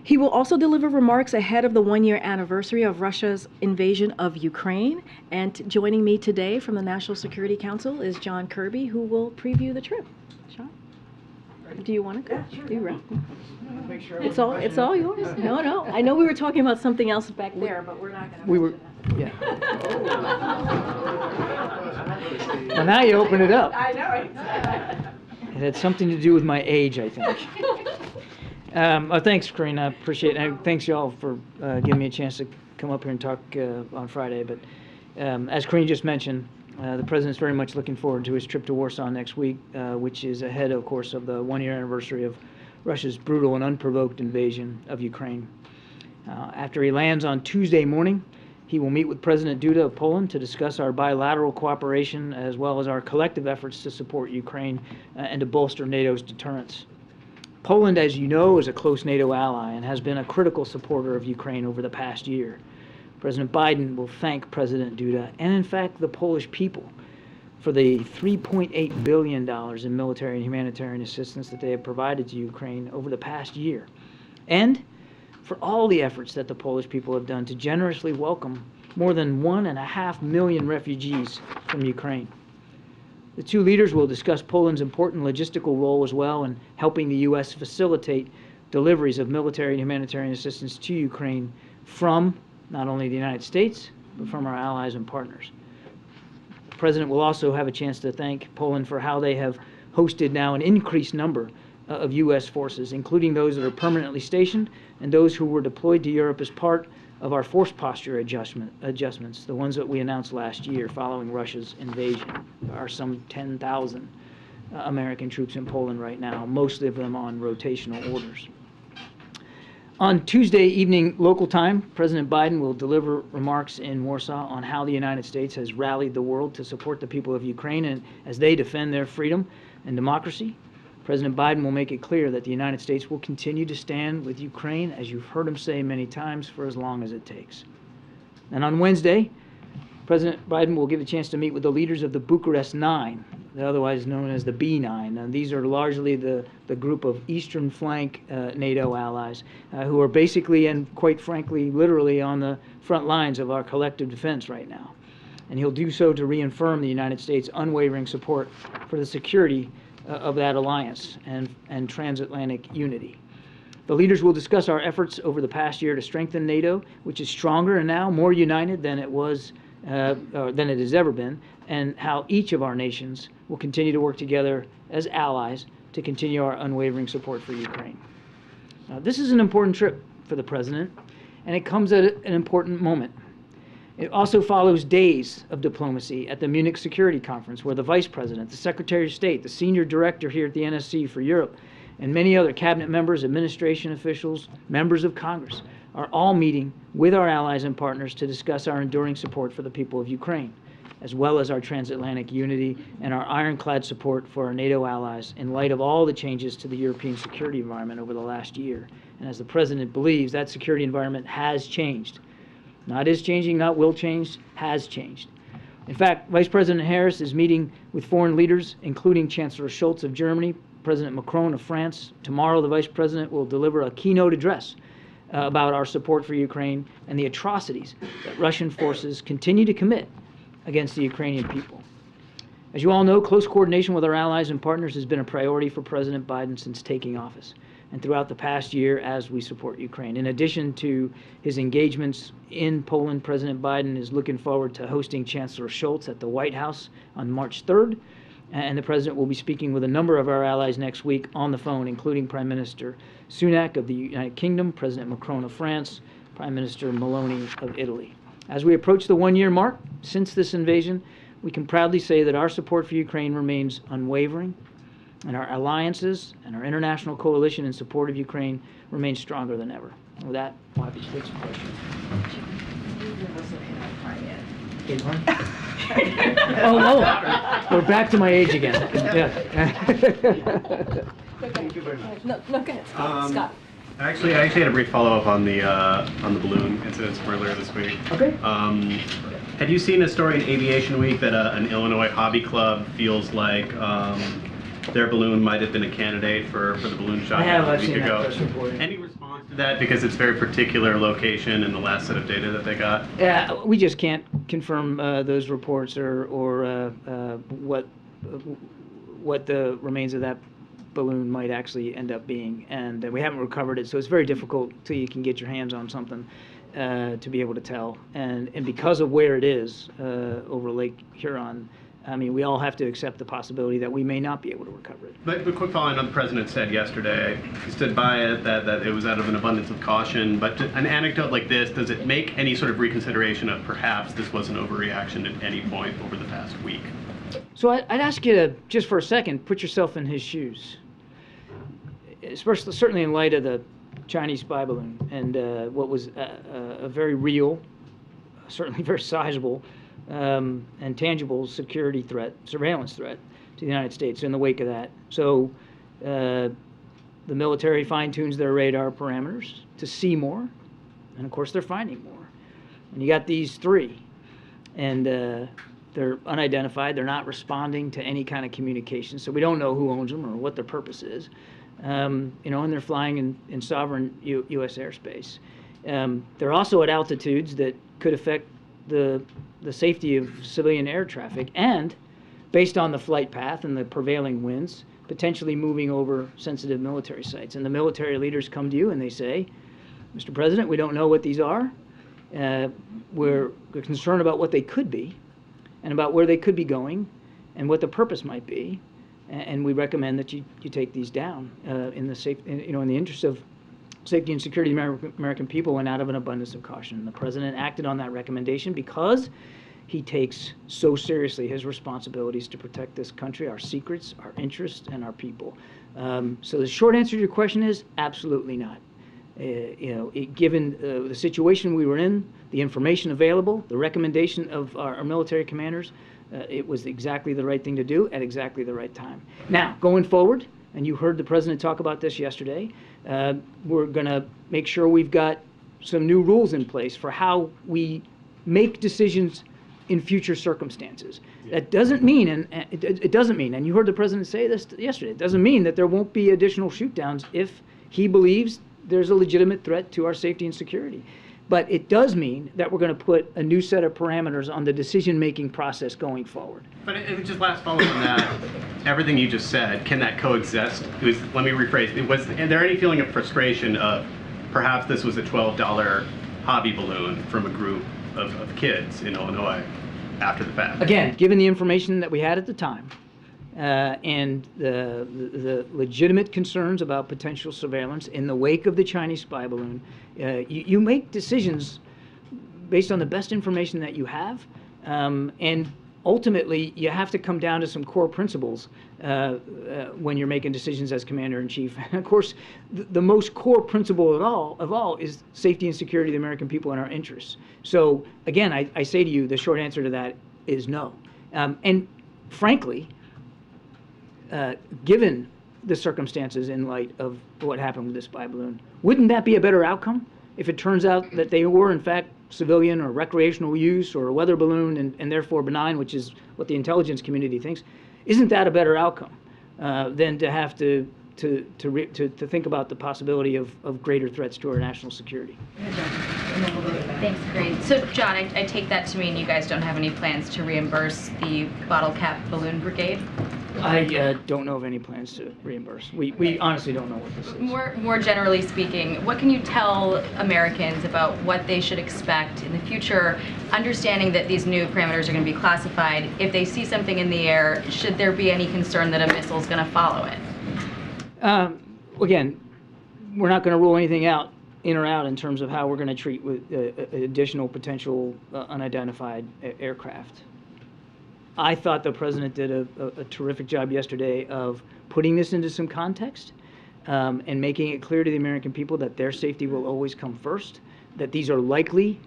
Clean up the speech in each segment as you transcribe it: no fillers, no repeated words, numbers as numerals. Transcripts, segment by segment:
He will also deliver remarks ahead of the one-year anniversary of Russia's invasion of Ukraine. And joining me today from the National Security Council is John Kirby, who will preview the trip. John, do you want to go? Yeah, sure. Do you ready? It's all yours. No. I know we were talking about something else back there, but we're not going to. We were, yeah. Well, now you open it up. I know, right? It had something to do with my age, I think. Thanks, Karine. I appreciate it. And thanks, y'all, for giving me a chance to come up here and talk on Friday. But as Karine just mentioned, the President's very much looking forward to his trip to Warsaw next week, which is ahead, of course, of the one-year anniversary of Russia's brutal and unprovoked invasion of Ukraine. After he lands on Tuesday morning, he will meet with President Duda of Poland to discuss our bilateral cooperation as well as our collective efforts to support Ukraine and to bolster NATO's deterrence. Poland, as you know, is a close NATO ally and has been a critical supporter of Ukraine over the past year. President Biden will thank President Duda and, in fact, the Polish people for the $3.8 billion in military and humanitarian assistance that they have provided to Ukraine over the past year, and for all the efforts that the Polish people have done to generously welcome more than 1.5 million refugees from Ukraine. The two leaders will discuss Poland's important logistical role as well in helping the U.S. facilitate deliveries of military and humanitarian assistance to Ukraine from not only the United States, but from our allies and partners. The President will also have a chance to thank Poland for how they have hosted now an increased number of U.S. forces, including those that are permanently stationed and those who were deployed to Europe as part of our force posture adjustments, the ones that we announced last year following Russia's invasion. There are some 10,000 American troops in Poland right now, most of them on rotational orders. On Tuesday evening local time, President Biden will deliver remarks in Warsaw on how the United States has rallied the world to support the people of Ukraine and as they defend their freedom and democracy. President Biden will make it clear that the United States will continue to stand with Ukraine, as you've heard him say many times, for as long as it takes. And on Wednesday, President Biden will give a chance to meet with the leaders of the Bucharest Nine, otherwise known as the B9. And these are largely the group of Eastern Flank NATO allies who are basically and quite frankly, literally on the front lines of our collective defense right now. And he'll do so to reaffirm the United States' unwavering support for the security of that alliance and transatlantic unity. The leaders will discuss our efforts over the past year to strengthen NATO, which is stronger and now more united than it was, than it has ever been, and how each of our nations will continue to work together as allies to continue our unwavering support for Ukraine. This is an important trip for the President, and it comes at an important moment. It also follows days of diplomacy at the Munich Security Conference, where the Vice President, the Secretary of State, the Senior Director here at the NSC for Europe, and many other cabinet members, administration officials, members of Congress are all meeting with our allies and partners to discuss our enduring support for the people of Ukraine, as well as our transatlantic unity and our ironclad support for our NATO allies in light of all the changes to the European security environment over the last year. And as the President believes, that security environment has changed. Not is changing, not will change, has changed. In fact, Vice President Harris is meeting with foreign leaders, including Chancellor Scholz of Germany, President Macron of France. Tomorrow, the Vice President will deliver a keynote address about our support for Ukraine and the atrocities that Russian forces continue to commit against the Ukrainian people. As you all know, close coordination with our allies and partners has been a priority for President Biden since taking office and throughout the past year as we support Ukraine. In addition to his engagements in Poland, President Biden is looking forward to hosting Chancellor Scholz at the White House on March 3rd, and the President will be speaking with a number of our allies next week on the phone, including Prime Minister Sunak of the United Kingdom, President Macron of France, Prime Minister Meloni of Italy. As we approach the one-year mark since this invasion, we can proudly say that our support for Ukraine remains unwavering, and our alliances and our international coalition in support of Ukraine remains stronger than ever. And with that, I'll have you take some questions. Oh, no. We're back to my age again. Yeah. Thank you very much. No, go ahead, Scott. Actually, I had a brief follow-up on the balloon incidents from earlier this week. Okay. Had you seen a story in Aviation Week that an Illinois hobby club feels like their balloon might have been a candidate for the balloon shot I have. a I've week seen ago? that press report. Any response That because it's very particular location in the last set of data that they got? We just can't confirm those reports or what the remains of that balloon might actually end up being, and we haven't recovered it, so it's very difficult till you can get your hands on something to be able to tell. And because of where it is over Lake Huron, I mean, we all have to accept the possibility that we may not be able to recover it. But quick following on, the president said yesterday, he stood by it, that it was out of an abundance of caution. But an anecdote like this, does it make any sort of reconsideration of perhaps this was an overreaction at any point over the past week? So I'd ask you to, just for a second, put yourself in his shoes. Especially, certainly in light of the Chinese spy balloon and what was a very real, certainly very sizable, and tangible security threat, surveillance threat to the United States in the wake of that. So the military fine-tunes their radar parameters to see more, and of course they're finding more. And you got these three, and they're unidentified. They're not responding to any kind of communication, so we don't know who owns them or what their purpose is. And they're flying in sovereign U.S. airspace. They're also at altitudes that could affect the safety of civilian air traffic, and based on the flight path and the prevailing winds, potentially moving over sensitive military sites. And the military leaders come to you and they say, Mr. President, we don't know what these are. We're concerned about what they could be and about where they could be going and what the purpose might be. And we recommend that you take these down in the interest of safety and security of the American people and out of an abundance of caution. The president acted on that recommendation because he takes so seriously his responsibilities to protect this country, our secrets, our interests, and our people. So the short answer to your question is absolutely not. Given the situation we were in, the information available, the recommendation of our military commanders, it was exactly the right thing to do at exactly the right time. Now, going forward, and you heard the president talk about this yesterday, we're going to make sure we've got some new rules in place for how we make decisions in future circumstances. That doesn't mean, and it doesn't mean, and you heard the president say this yesterday, it doesn't mean that there won't be additional shoot-downs if he believes there's a legitimate threat to our safety and security. But it does mean that we're going to put a new set of parameters on the decision-making process going forward. But just last follow-up on that, everything you just said, can that coexist? Let me rephrase. Was there any feeling of frustration of perhaps this was a $12 hobby balloon from a group of kids in Illinois after the fact? Again, given the information that we had at the time, and the legitimate concerns about potential surveillance in the wake of the Chinese spy balloon, you make decisions based on the best information that you have, and ultimately you have to come down to some core principles when you're making decisions as commander-in-chief. And of course, the most core principle of all is safety and security of the American people and our interests. So again, I say to you, the short answer to that is no. And frankly, given the circumstances in light of what happened with the spy balloon, wouldn't that be a better outcome if it turns out that they were in fact civilian or recreational use or a weather balloon and therefore benign, which is what the intelligence community thinks? Isn't that a better outcome than to have to think about the possibility of greater threats to our national security? Thanks, Karine. So, John, I take that to mean you guys don't have any plans to reimburse the bottle cap balloon brigade? I don't know of any plans to reimburse. We honestly don't know what this is. More generally speaking, what can you tell Americans about what they should expect in the future, understanding that these new parameters are going to be classified? If they see something in the air, should there be any concern that a missile is going to follow it? Again, we're not going to rule anything out, in or out, in terms of how we're going to treat with additional potential unidentified aircraft. I thought the president did a terrific job yesterday of putting this into some context and making it clear to the American people that their safety will always come first, that these are likely,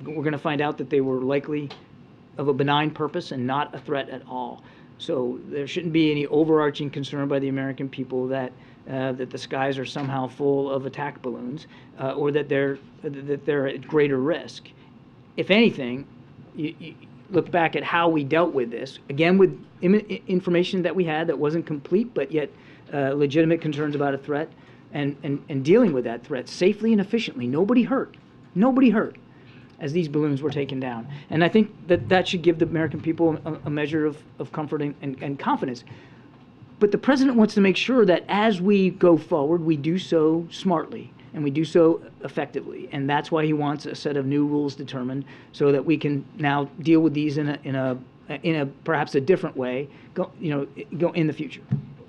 we're going to find out that they were likely of a benign purpose and not a threat at all. So there shouldn't be any overarching concern by the American people that the skies are somehow full of attack balloons or that they're at greater risk. If anything, you look back at how we dealt with this, again with information that we had that wasn't complete, but yet legitimate concerns about a threat. and dealing with that threat safely and efficiently. Nobody hurt as these balloons were taken down. And I think that should give the American people a measure of comfort and confidence. But the president wants to make sure that as we go forward, we do so smartly and we do so effectively. And that's why he wants a set of new rules determined so that we can now deal with these in a perhaps a different way, go in the future.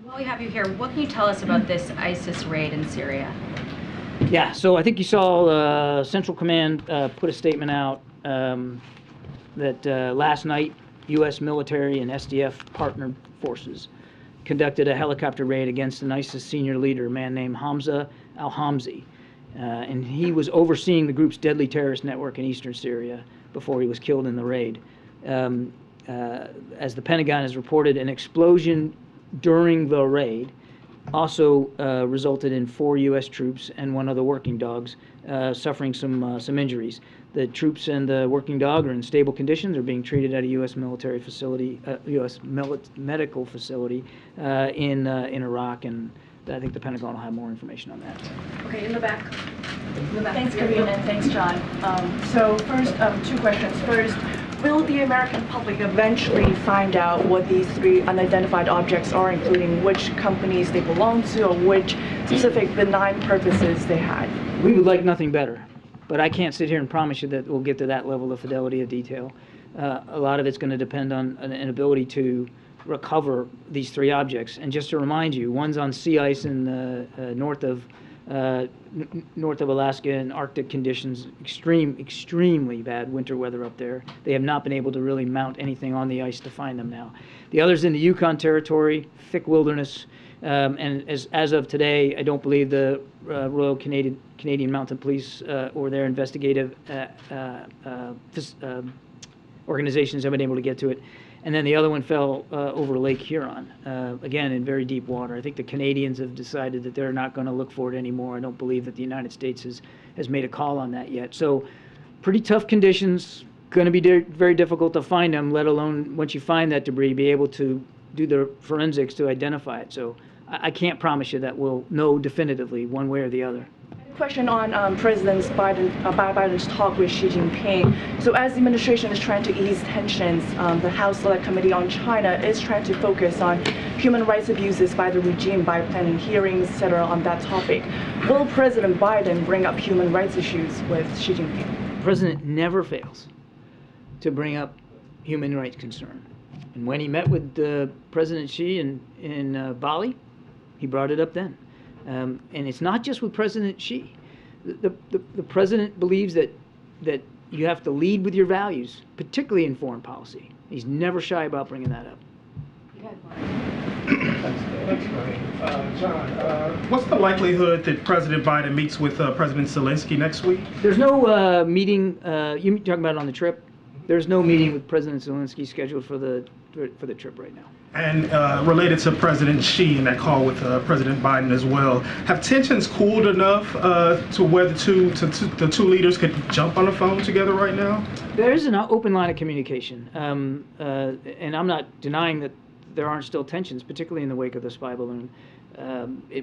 While we have you here, what can you tell us about this ISIS raid in Syria? Yeah, so I think you saw Central Command put a statement out that last night U.S. military and SDF partnered forces conducted a helicopter raid against an ISIS senior leader, a man named Hamza al-Hamzi. And he was overseeing the group's deadly terrorist network in eastern Syria before he was killed in the raid. As the Pentagon has reported, an explosion during the raid also resulted in 4 U.S. troops and 1 other working dogs suffering some injuries. The troops and the working dog are in stable conditions, are being treated at a U.S. military facility, U.S. medical facility in Iraq, and I think the Pentagon will have more information on that. Okay, in the back. Thanks, Karine, and thanks, John. So first, 2 questions. First, will the American public eventually find out what these 3 unidentified objects are, including which companies they belong to or which specific benign purposes they had? We would like nothing better, but I can't sit here and promise you that we'll get to that level of fidelity of detail. A lot of it's going to depend on an ability to recover these 3 objects. And just to remind you, one's on sea ice in north of Alaska in Arctic conditions, extremely bad winter weather up there. They have not been able to really mount anything on the ice to find them now. The other's in the Yukon Territory, thick wilderness, and as of today, I don't believe the Royal Canadian Mounted Police or their investigative organizations have been able to get to it. And then the other one fell over Lake Huron, again in very deep water. I think the Canadians have decided that they're not going to look for it anymore. I don't believe that the United States has made a call on that yet. So pretty tough conditions, going to be very difficult to find them, let alone once you find that debris, be able to do the forensics to identify it. So I can't promise you that we'll know definitively one way or the other. Question on President Biden's talk with Xi Jinping. So as the administration is trying to ease tensions, the House Select Committee on China is trying to focus on human rights abuses by the regime by planning hearings, etc. on that topic. Will President Biden bring up human rights issues with Xi Jinping? The president never fails to bring up human rights concern. And when he met with President Xi in Bali, he brought it up then. And it's not just with President Xi. The president believes that you have to lead with your values, particularly in foreign policy. He's never shy about bringing that up. Thanks, Karine. John, what's the likelihood that President Biden meets with President Zelensky next week? There's no meeting. You're talking about it on the trip? There's no meeting with President Zelensky scheduled for the trip right now. And related to President Xi and that call with President Biden as well, have tensions cooled enough to where the two leaders could jump on the phone together right now? There is an open line of communication, and I'm not denying that there aren't still tensions, particularly in the wake of the spy balloon.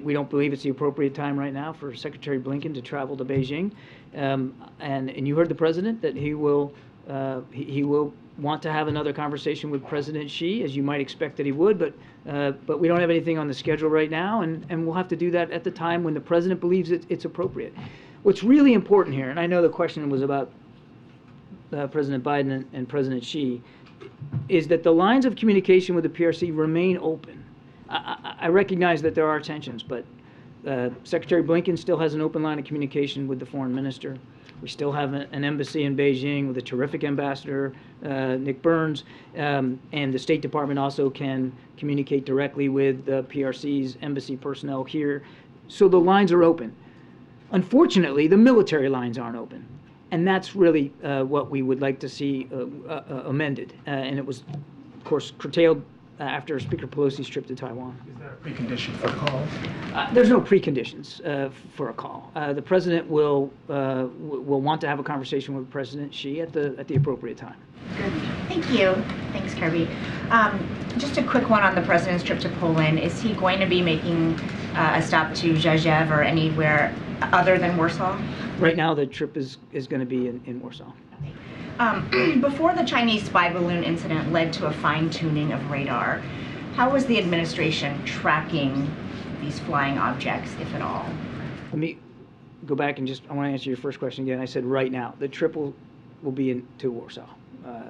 We don't believe it's the appropriate time right now for Secretary Blinken to travel to Beijing, and you heard the president that he will want to have another conversation with President Xi, as you might expect that he would, but we don't have anything on the schedule right now, and we'll have to do that at the time when the president believes it's appropriate. What's really important here, and I know the question was about President Biden and President Xi, is that the lines of communication with the PRC remain open. I recognize that there are tensions, but Secretary Blinken still has an open line of communication with the foreign minister. We still have an embassy in Beijing with a terrific ambassador, Nick Burns, and the State Department also can communicate directly with the PRC's embassy personnel here. So the lines are open. Unfortunately, the military lines aren't open. And that's really what we would like to see amended. And it was, of course, curtailed after Speaker Pelosi's trip to Taiwan. Is that a precondition for a call? There's no preconditions for a call. The president will want to have a conversation with President Xi at the appropriate time. Good. Thank you. Thanks, Kirby. Just a quick one on the president's trip to Poland. Is he going to be making a stop to Zhejiang or anywhere other than Warsaw? Right now, the trip is going to be in Warsaw. Before the Chinese spy balloon incident led to a fine-tuning of radar, how was the administration tracking these flying objects, if at all? Let me go back and I want to answer your first question again. I said right now. The trip will be to Warsaw.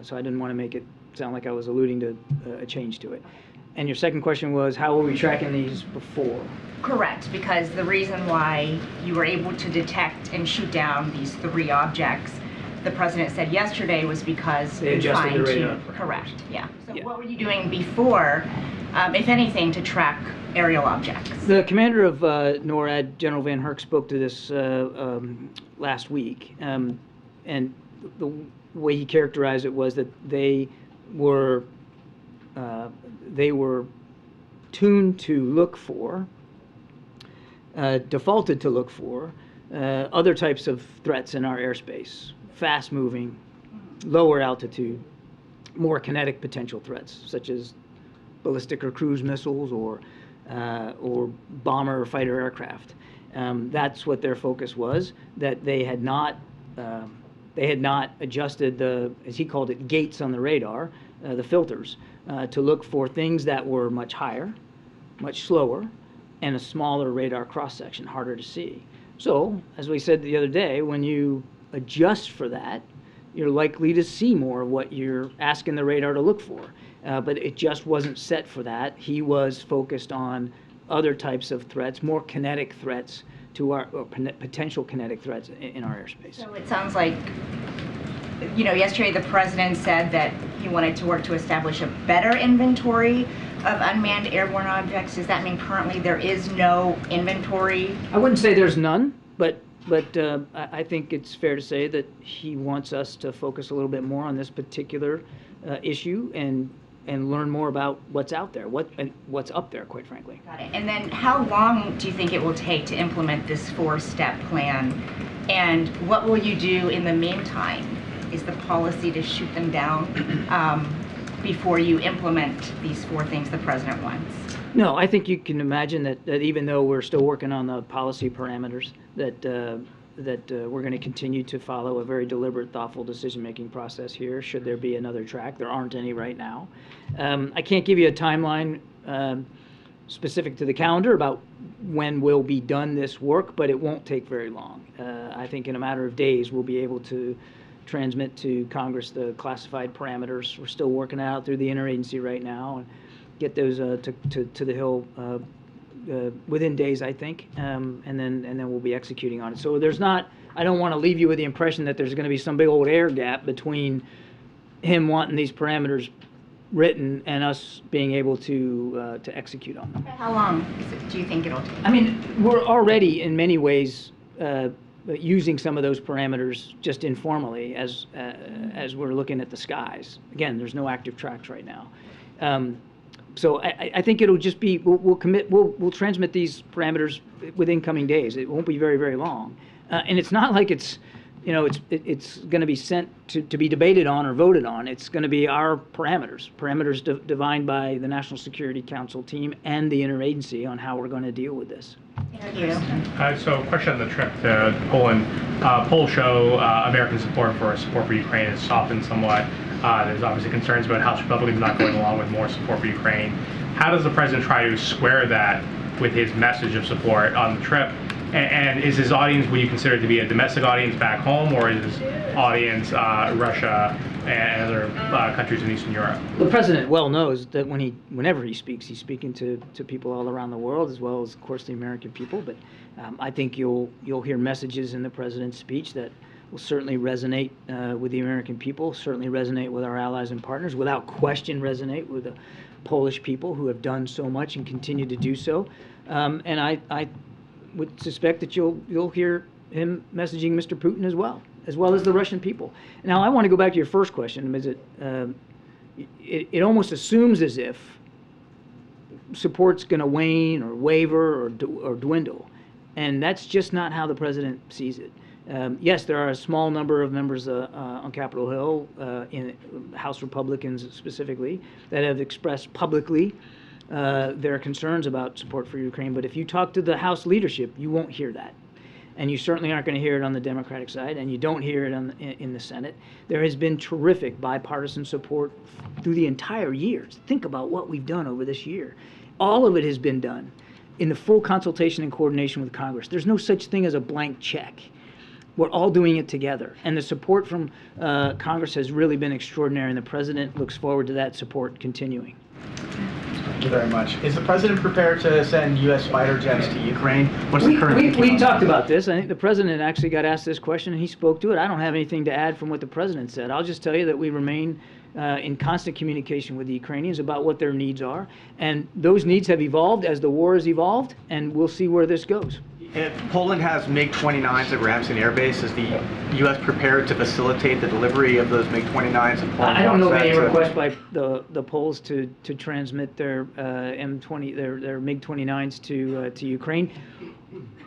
So I didn't want to make it sound like I was alluding to a change to it. And your second question was, how were we tracking these before? Correct, because the reason why you were able to detect and shoot down these 3 objects, the president said yesterday, was because they adjusted the radar. Correct, yeah. So Yeah. what were you doing before, if anything, to track aerial objects? The commander of NORAD, General Van Herk, spoke to this last week, and the way he characterized it was that they were tuned to look for, defaulted to look for, other types of threats in our airspace, fast-moving, lower altitude, more kinetic potential threats, such as ballistic or cruise missiles or bomber or fighter aircraft. That's what their focus was, that they had not adjusted the, as he called it, gates on the radar, the filters, to look for things that were much higher, much slower, and a smaller radar cross-section, harder to see. So, as we said the other day, when you adjust for that, you're likely to see more of what you're asking the radar to look for. But it just wasn't set for that. He was focused on other types of threats, more kinetic threats to our, or potential kinetic threats in our airspace. So it sounds like, you know, yesterday the president said that he wanted to work to establish a better inventory of unmanned airborne objects. Does that mean currently there is no inventory? I wouldn't say there's none, but I think it's fair to say that he wants us to focus a little bit more on this particular issue and learn more about what's out there, what's up there, quite frankly. Got it. And then how long do you think it will take to implement this 4-step plan? And what will you do in the meantime? Is the policy to shoot them down before you implement these 4 things the president wants? No, I think you can imagine that even though we're still working on the policy parameters, that we're going to continue to follow a very deliberate, thoughtful decision-making process here, should there be another track. There aren't any right now. I can't give you a timeline specific to the calendar about when we'll be done this work, but it won't take very long. I think in a matter of days we'll be able to transmit to Congress the classified parameters. We're still working out through the interagency right now and get those to the Hill within days, I think, and then we'll be executing on it. So there's not, I don't want to leave you with the impression that there's going to be some big old air gap between him wanting these parameters written and us being able to execute on them. How long do you think it'll take? I mean, we're already in many ways using some of those parameters just informally as we're looking at the skies. Again, there's no active tracks right now. So I think it'll just be, we'll transmit these parameters within coming days. It won't be very, very long. And it's not like it's, you know, it's going to be sent to be debated on or voted on. It's going to be our parameters defined by the National Security Council team and the interagency on how we're going to deal with this. Thank you. So, question on the trip to Poland. Polls show American support for Ukraine has softened somewhat. There's obviously concerns about House Republicans not going along with more support for Ukraine. How does the president try to square that with his message of support on the trip? And is his audience, would you consider it to be a domestic audience back home, or is his audience Russia and other countries in Eastern Europe? The president well knows that whenever he speaks, he's speaking to people all around the world, as well as, of course, the American people. But I think you'll hear messages in the president's speech that will certainly resonate with the American people, certainly resonate with our allies and partners, without question resonate with the Polish people who have done so much and continue to do so. And I would suspect that you'll hear him messaging Mr. Putin as well as the Russian people. Now, I want to go back to your first question. Is it almost assumes as if support's going to wane or waver or dwindle, and that's just not how the president sees it. Yes, there are a small number of members on Capitol Hill, in House Republicans specifically, that have expressed publicly their concerns about support for Ukraine. But if you talk to the House leadership, you won't hear that. And you certainly aren't going to hear it on the Democratic side, and you don't hear it in the Senate. There has been terrific bipartisan support through the entire year. Think about what we've done over this year. All of it has been done in the full consultation and coordination with Congress. There's no such thing as a blank check. We're all doing it together. And the support from Congress has really been extraordinary, and the President looks forward to that support continuing. Thank you very much. Is the President prepared to send U.S. fighter jets to Ukraine? What's the current thinking We on talked that? about this. I think the President actually got asked this question, and he spoke to it. I don't have anything to add from what the President said. I'll just tell you that we remain in constant communication with the Ukrainians about what their needs are. And those needs have evolved as the war has evolved, and we'll see where this goes. If Poland has MiG-29s at Ramstein Air Base, is the U.S. prepared to facilitate the delivery of those MiG-29s? And Poland I don't know of wants any that to- request by the Poles to transmit their M20 their MiG-29s to Ukraine.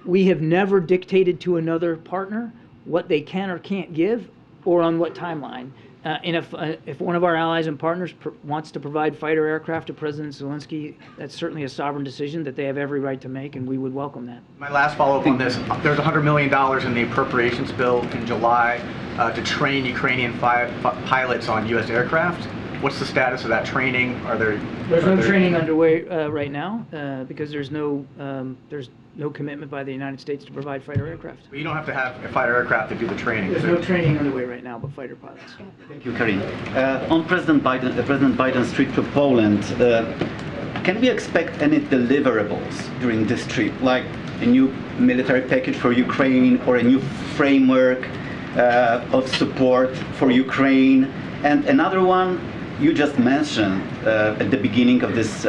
We have never dictated to another partner what they can or can't give, or on what timeline. And if one of our allies and partners wants to provide fighter aircraft to President Zelensky, that's certainly a sovereign decision that they have every right to make, and we would welcome that. My last follow-up on this, there's $100 million in the appropriations bill in July to train Ukrainian pilots on U.S. aircraft. What's the status of that training? There's no training underway right now because there's no commitment by the United States to provide fighter aircraft. You don't have to have a fighter aircraft to do the training. There's no training underway right now, but fighter pilots. Thank you, Karine. On President Biden's trip to Poland, can we expect any deliverables during this trip, like a new military package for Ukraine or a new framework of support for Ukraine? And another one, you just mentioned at the beginning of this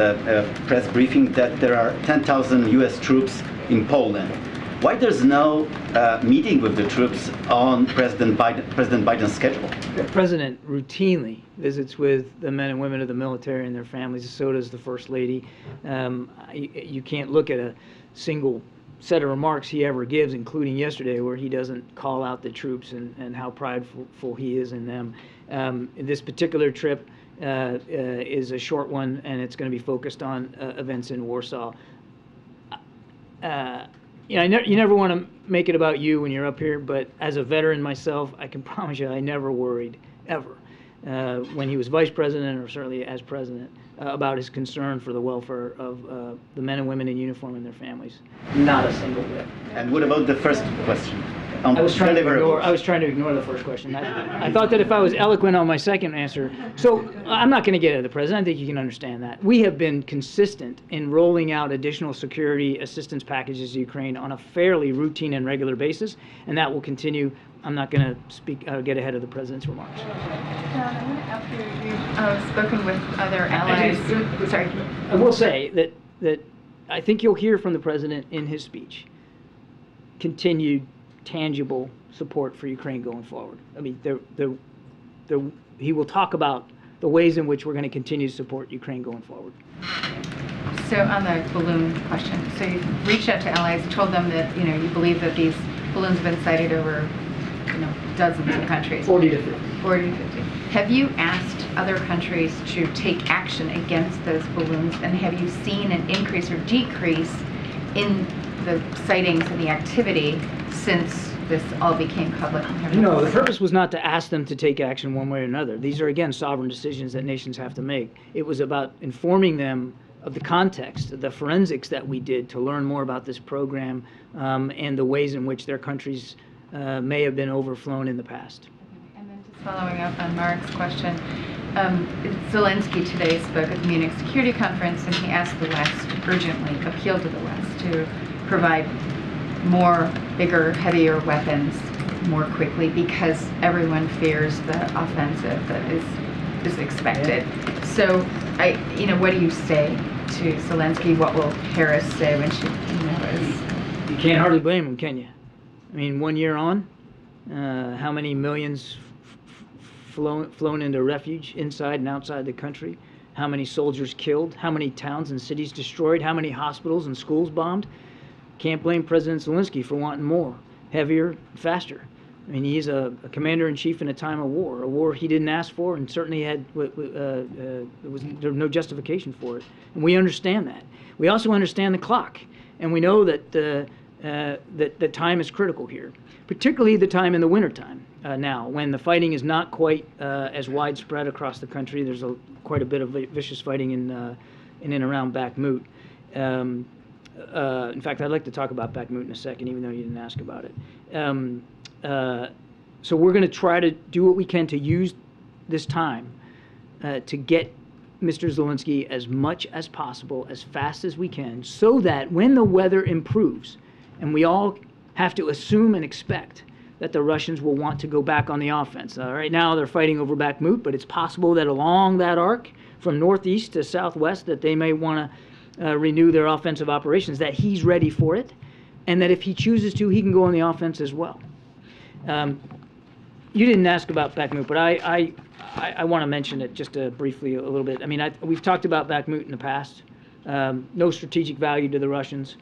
press briefing that there are 10,000 U.S. troops in Poland. Why there's no meeting with the troops on President Biden's schedule? The President routinely visits with the men and women of the military and their families. So does the First Lady. You can't look at a single set of remarks he ever gives, including yesterday, where he doesn't call out the troops and how prideful he is in them. This particular trip is a short one, and it's going to be focused on events in Warsaw. You never want to make it about you when you're up here, but as a veteran myself, I can promise you I never worried, ever, when he was vice president or certainly as president, about his concern for the welfare of the men and women in uniform and their families. Not a single bit. And what about the first question? I was trying to ignore the first question. I thought that if I was eloquent on my second answer, so I'm not going to get at the president. I think you can understand that. We have been consistent in rolling out additional security assistance packages to Ukraine on a fairly routine and regular basis, and that will continue. I'm not going to get ahead of the president's remarks. John, I want to ask you, you've spoken with other allies. Sorry. I will say that I think you'll hear from the president in his speech continued tangible support for Ukraine going forward. I mean, he will talk about the ways in which we're going to continue to support Ukraine going forward. So on the balloon question, so you've reached out to allies, told them that you believe that these balloons have been sighted over dozens of countries. 40 to 50. 40 to 50. Have you asked other countries to take action against those balloons, and have you seen an increase or decrease in the sightings and the activity since this all became public? No, the purpose was not to ask them to take action one way or another. These are, again, sovereign decisions that nations have to make. It was about informing them of the context, the forensics that we did to learn more about this program and the ways in which their countries may have been overflown in the past. And then just following up on Mark's question, Zelensky today spoke at the Munich Security Conference, and he asked the West, urgently appealed to the West to provide more, bigger, heavier weapons more quickly because everyone fears the offensive that is expected. So, what do you say to Zelensky? What will Harris say when she is? You can't hardly blame him, can you? I mean, 1 year on, how many millions flown into refuge inside and outside the country? How many soldiers killed? How many towns and cities destroyed? How many hospitals and schools bombed? Can't blame President Zelensky for wanting more, heavier, faster. I mean, he's a commander-in-chief in a time of war, a war he didn't ask for, and certainly there was no justification for it. And we understand that. We also understand the clock, and we know that that time is critical here, particularly the time in the wintertime now, when the fighting is not quite as widespread across the country. There's quite a bit of vicious fighting in and around Bakhmut. In fact, I'd like to talk about Bakhmut in a second, even though you didn't ask about it. So we're going to try to do what we can to use this time to get Mr. Zelensky as much as possible, as fast as we can, so that when the weather improves, and we all have to assume and expect that the Russians will want to go back on the offense. Right now they're fighting over Bakhmut, but it's possible that along that arc, from northeast to southwest, that they may want to renew their offensive operations, that he's ready for it, and that if he chooses to, he can go on the offense as well. You didn't ask about Bakhmut, but I want to mention it just briefly a little bit. I mean, we've talked about Bakhmut in the past. No strategic value to the Russians.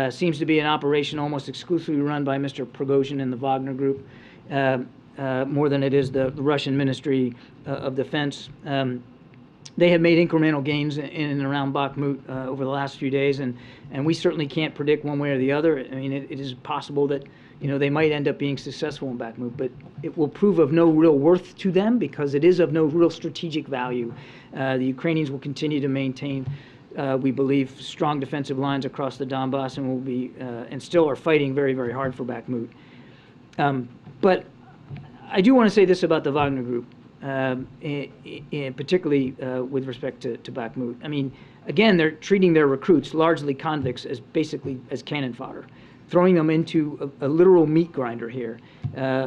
Seems to be an operation almost exclusively run by Mr. Prigozhin and the Wagner Group, more than it is the Russian Ministry of Defense. They have made incremental gains in and around Bakhmut over the last few days, and we certainly can't predict one way or the other. I mean, it is possible that they might end up being successful in Bakhmut, but it will prove of no real worth to them because it is of no real strategic value. The Ukrainians will continue to maintain, we believe, strong defensive lines across the Donbass, and will be and still are fighting very, very hard for Bakhmut. But I do want to say this about the Wagner Group. Particularly with respect to Bakhmut. I mean, again, they're treating their recruits, largely convicts, as basically as cannon fodder, throwing them into a literal meat grinder here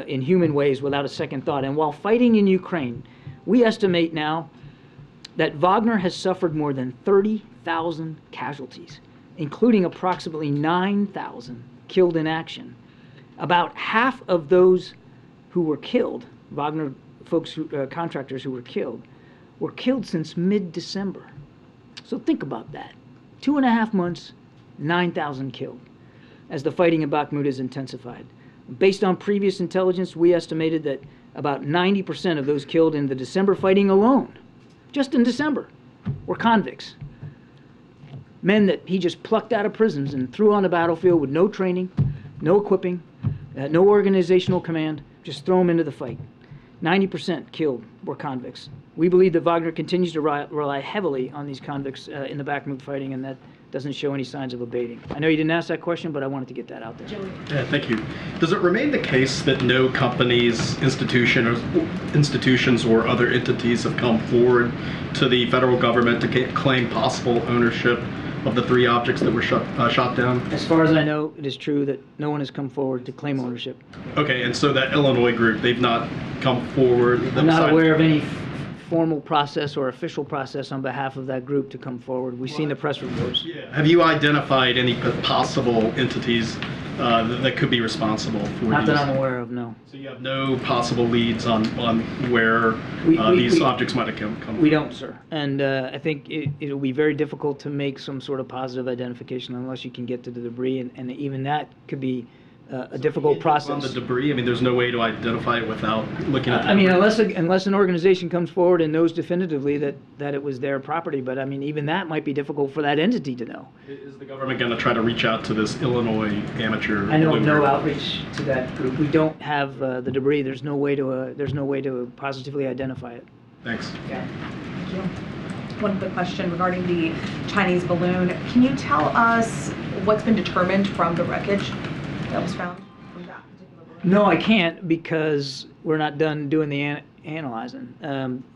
in human ways without a second thought. And while fighting in Ukraine, we estimate now that Wagner has suffered more than 30,000 casualties, including approximately 9,000 killed in action. About half of those who were killed, Wagner folks, contractors who were killed since mid-December. So think about that. 2.5 months, 9,000 killed, as the fighting in Bakhmut has intensified. Based on previous intelligence, we estimated that about 90% of those killed in the December fighting alone, just in December, were convicts. Men that he just plucked out of prisons and threw on the battlefield with no training, no equipping, no organizational command, just throw them into the fight. 90% killed were convicts. We believe that Wagner continues to rely heavily on these convicts in the Bakhmut fighting, and that doesn't show any signs of abating. I know you didn't ask that question, but I wanted to get that out there. Yeah, thank you. Does it remain the case that no companies, institutions, or other entities have come forward to the federal government to claim possible ownership of the 3 objects that were shot down? As far as I know, it is true that no one has come forward to claim ownership. Okay, and so that Illinois group, they've not come forward? I'm not aware of any formal process or official process on behalf of that group to come forward. We've seen the press reports. Yeah. Have you identified any possible entities that could be responsill for Not these? that I'm aware of, no. So you have no possible leads on where these objects might have come from? We don't, sir. And I think it'll be very difficult to make some sort of positive identification unless you can get to the debris, and even that could be a difficult process. On the debris, I mean, there's no way to identify it without looking at the I mean, debris. unless an organization comes forward and knows definitively that it was their property, but I mean, even that might be difficult for that entity to know. Is the government going to try to reach out to this Illinois amateur? I know of no outreach to that group. We don't have the debris. There's no way to positively identify it. Thanks. Yeah. Thank you. One quick question regarding the Chinese balloon. Can you tell us what's been determined from the wreckage that was found from that particular balloon? No, I can't, because we're not done doing the analyzing.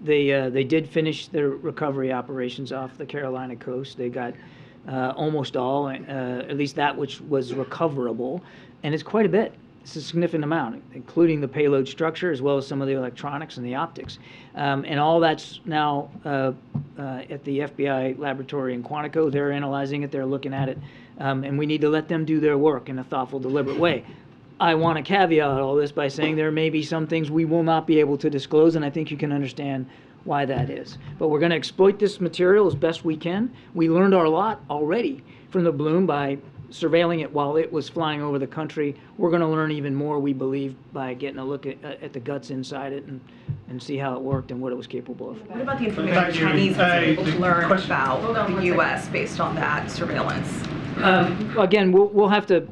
They did finish their recovery operations off the Carolina coast. They got almost all, at least that which was recoverable, and it's quite a bit. It's a significant amount, including the payload structure as well as some of the electronics and the optics. And all that's now at the FBI laboratory in Quantico. They're analyzing it, they're looking at it, and we need to let them do their work in a thoughtful, deliberate way. I want to caveat all this by saying there may be some things we will not be able to disclose, and I think you can understand why that is. But we're going to exploit this material as best we can. We learned our lot already from the balloon by surveilling it while it was flying over the country. We're going to learn even more, we believe, by getting a look at the guts inside it and see how it worked and what it was capable of. What about the information the Chinese was able to learn about the U.S. based on that surveillance? Again, we'll have to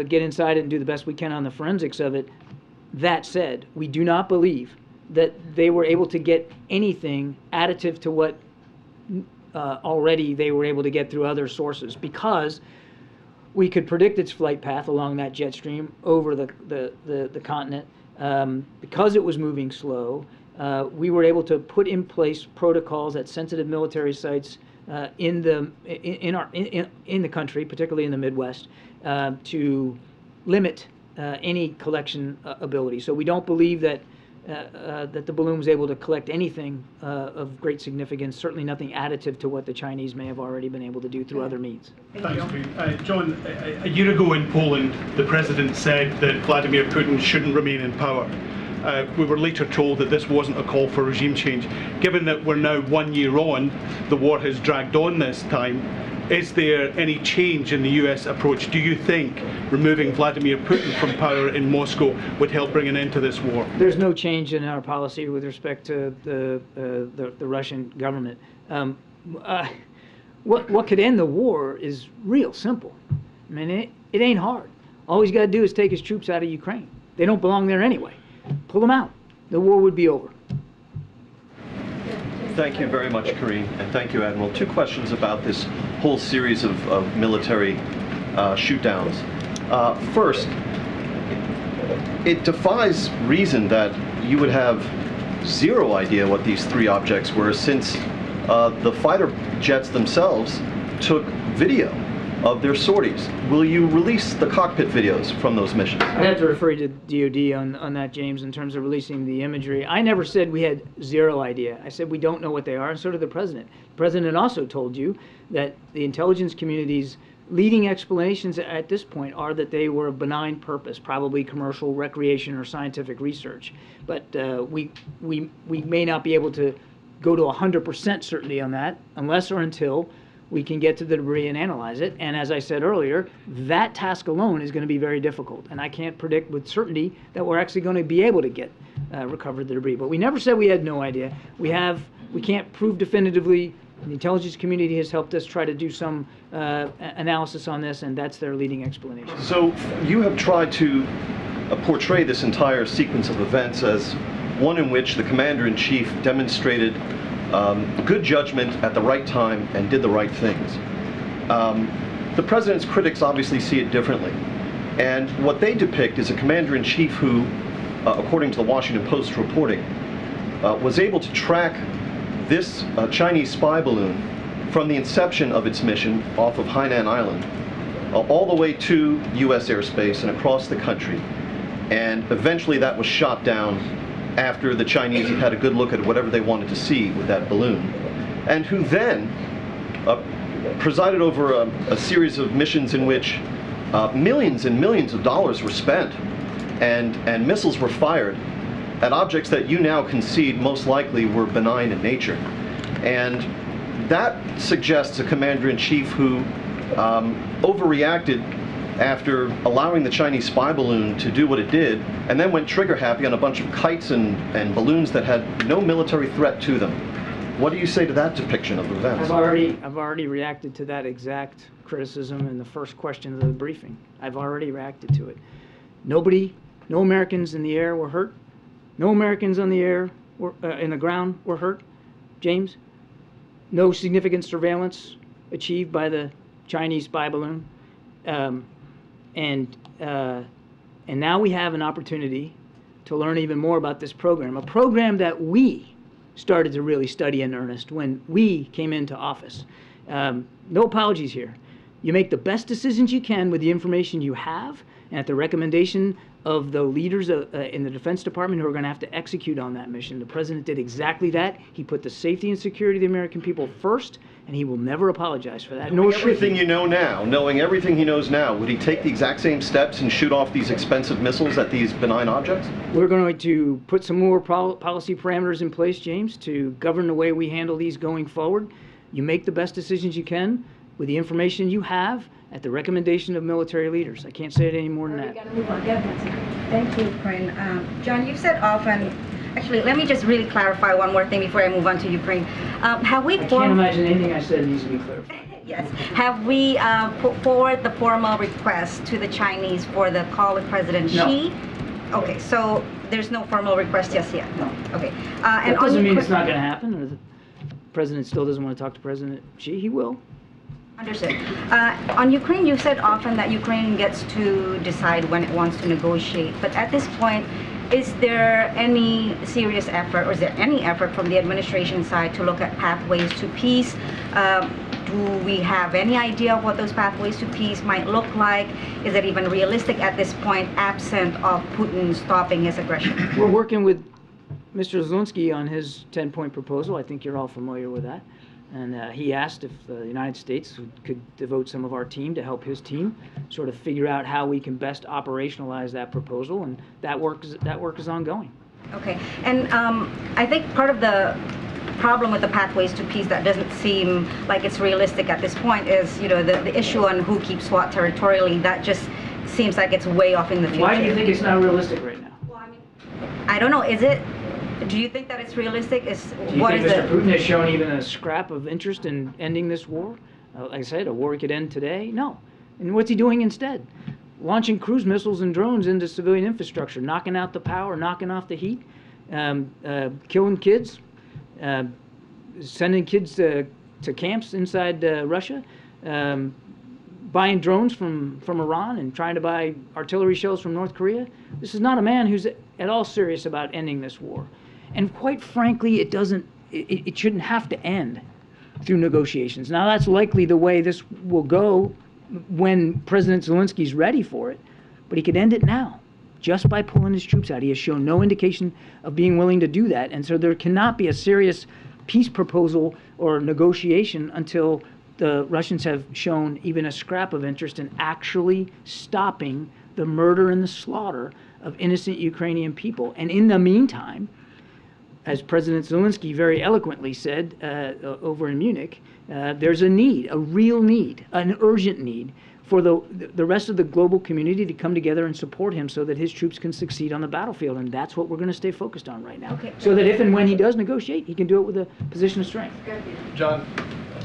get inside it and do the best we can on the forensics of it. That said, we do not believe that they were able to get anything additive to what already they were able to get through other sources, because we could predict its flight path along that jet stream over the continent. Because it was moving slow, we were able to put in place protocols at sensitive military sites in the country, particularly in the Midwest, to limit any collection ability. So we don't believe that the balloon was able to collect anything of great significance, certainly nothing additive to what the Chinese may have already been able to do through other means. Thanks, Karine. John, a year ago in Poland, the president said that Vladimir Putin shouldn't remain in power. We were later told that this wasn't a call for regime change. Given that we're now 1 year on, the war has dragged on this time, is there any change in the US approach? Do you think removing Vladimir Putin from power in Moscow would help bring an end to this war? There's no change in our policy with respect to the Russian government. What could end the war is real simple. I mean, it ain't hard. All he's got to do is take his troops out of Ukraine. They don't belong there anyway. Pull them out. The war would be over. Thank you very much, Karine, and thank you, Admiral. Two questions about this whole series of military shoot-downs. First, it defies reason that you would have zero idea what these three objects were, since the fighter jets themselves took video of their sorties. Will you release the cockpit videos from those missions? I'd have to refer you to DOD on that, James, in terms of releasing the imagery. I never said we had zero idea. I said we don't know what they are, and so did the President. The President also told you that the intelligence community's leading explanations at this point are that they were of benign purpose, probably commercial, recreation, or scientific research. But we may not be able to go to 100% certainty on that unless or until we can get to the debris and analyze it. And as I said earlier, that task alone is going to be very difficult. And I can't predict with certainty that we're actually going to be able to get recover the debris. But we never said we had no idea. We can't prove definitively. The intelligence community has helped us try to do some analysis on this, and that's their leading explanation. So you have tried to portray this entire sequence of events as one in which the commander-in-chief demonstrated good judgment at the right time and did the right things. The president's critics obviously see it differently. And what they depict is a commander-in-chief who, according to the Washington Post reporting, was able to track this Chinese spy balloon from the inception of its mission off of Hainan Island all the way to U.S. airspace and across the country. And eventually that was shot down after the Chinese had had a good look at whatever they wanted to see with that balloon, and who then presided over a series of missions in which millions and millions of dollars were spent and missiles were fired at objects that you now concede most likely were benign in nature. And that suggests a commander-in-chief who overreacted after allowing the Chinese spy balloon to do what it did, and then went trigger happy on a bunch of kites and balloons that had no military threat to them. What do you say to that depiction of events? I've already reacted to that exact criticism in the first question of the briefing. I've already reacted to it. No Americans in the air were hurt. No Americans on the air in the ground were hurt. James, no significant surveillance achieved by the Chinese spy balloon. And now we have an opportunity to learn even more about this program, a program that we started to really study in earnest when we came into office. No apologies here. You make the best decisions you can with the information you have, and at the recommendation of the leaders in the Defense Department who are going to have to execute on that mission. The President did exactly that. He put the safety and security of the American people first, and he will never apologize for that. Knowing everything you know now, knowing everything he knows now, would he take the exact same steps and shoot off these expensive missiles at these benign objects? We're going to put some more policy parameters in place, James, to govern the way we handle these going forward. You make the best decisions you can with the information you have at the recommendation of military leaders. I can't say it any more than that. Thank you, Corinne. John, you've said often, actually, let me just really clarify one more thing before I move on to Ukraine. Have we I can't imagine anything I said needs to be clarified. Yes. Have we put forward the formal request to the Chinese for the call with President Xi? Okay, so there's no formal request just yet? No. Okay. That doesn't mean it's not going to happen, or the president still doesn't want to talk to President Xi. He will. Understood. On Ukraine, you said often that Ukraine gets to decide when it wants to negotiate, but at this point, is there any serious effort, or is there any effort from the administration side to look at pathways to peace? Do we have any idea of what those pathways to peace might look like? Is it even realistic at this point, absent of Putin stopping his aggression? We're working with Mr. Zelensky on his 10-point proposal. I think you're all familiar with that. And he asked if the United States could devote some of our team to help his team sort of figure out how we can best operationalize that proposal, and that work is ongoing. Okay, and I think part of the problem with the pathways to peace that doesn't seem like it's realistic at this point is, the issue on who keeps what territorially. That just seems like it's way off in the future. Why do you think it's not realistic right now? Well, I don't know. Is it? Do you think that it's realistic? Do you think Mr. Putin has shown even a scrap of interest in ending this war? Like I said, a war could end today? No. And what's he doing instead? Launching cruise missiles and drones into civilian infrastructure, knocking out the power, knocking off the heat, killing kids, sending kids to camps inside Russia, buying drones from Iran and trying to buy artillery shells from North Korea. This is not a man who's at all serious about ending this war. And quite frankly, it shouldn't have to end through negotiations. Now, that's likely the way this will go when President Zelensky's ready for it, but he could end it now just by pulling his troops out. He has shown no indication of being willing to do that, and so there cannot be a serious peace proposal or negotiation until the Russians have shown even a scrap of interest in actually stopping the murder and the slaughter of innocent Ukrainian people. And in the meantime, as President Zelensky very eloquently said over in Munich, there's a need, a real need, an urgent need for the rest of the global community to come together and support him so that his troops can succeed on the battlefield. And that's what we're going to stay focused on right now. Okay. So that if and when he does negotiate, he can do it with a position of strength. John,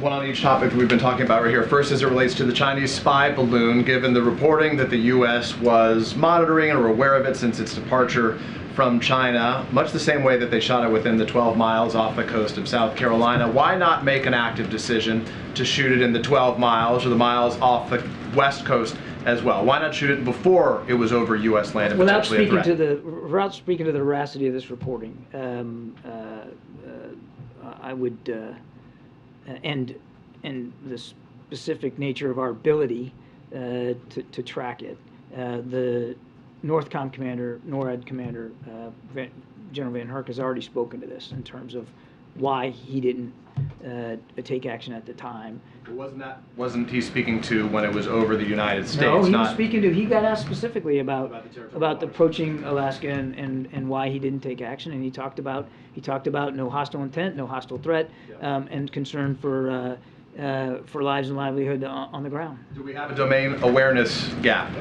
one on each topic we've been talking about right here. First, as it relates to the Chinese spy balloon, given the reporting that the U.S. was monitoring and were aware of it since its departure from China, much the same way that they shot it within the 12 miles off the coast of South Carolina, why not make an active decision to shoot it in the 12 miles or the miles off the west coast as well? Why not shoot it before it was over U.S. land and without potentially a threat? Without speaking to the veracity of this reporting, I would, and the specific nature of our ability to track it, the NORTHCOM commander, NORAD commander, General Van Herk has already spoken to this in terms of why he didn't take action at the time. Wasn't he speaking to when it was over the United States? No, he was speaking to, he got asked specifically about approaching Alaska and why he didn't take action, and he talked about no hostile intent, no hostile threat, and concern for lives and livelihood on the ground. Do we have a domain awareness gap?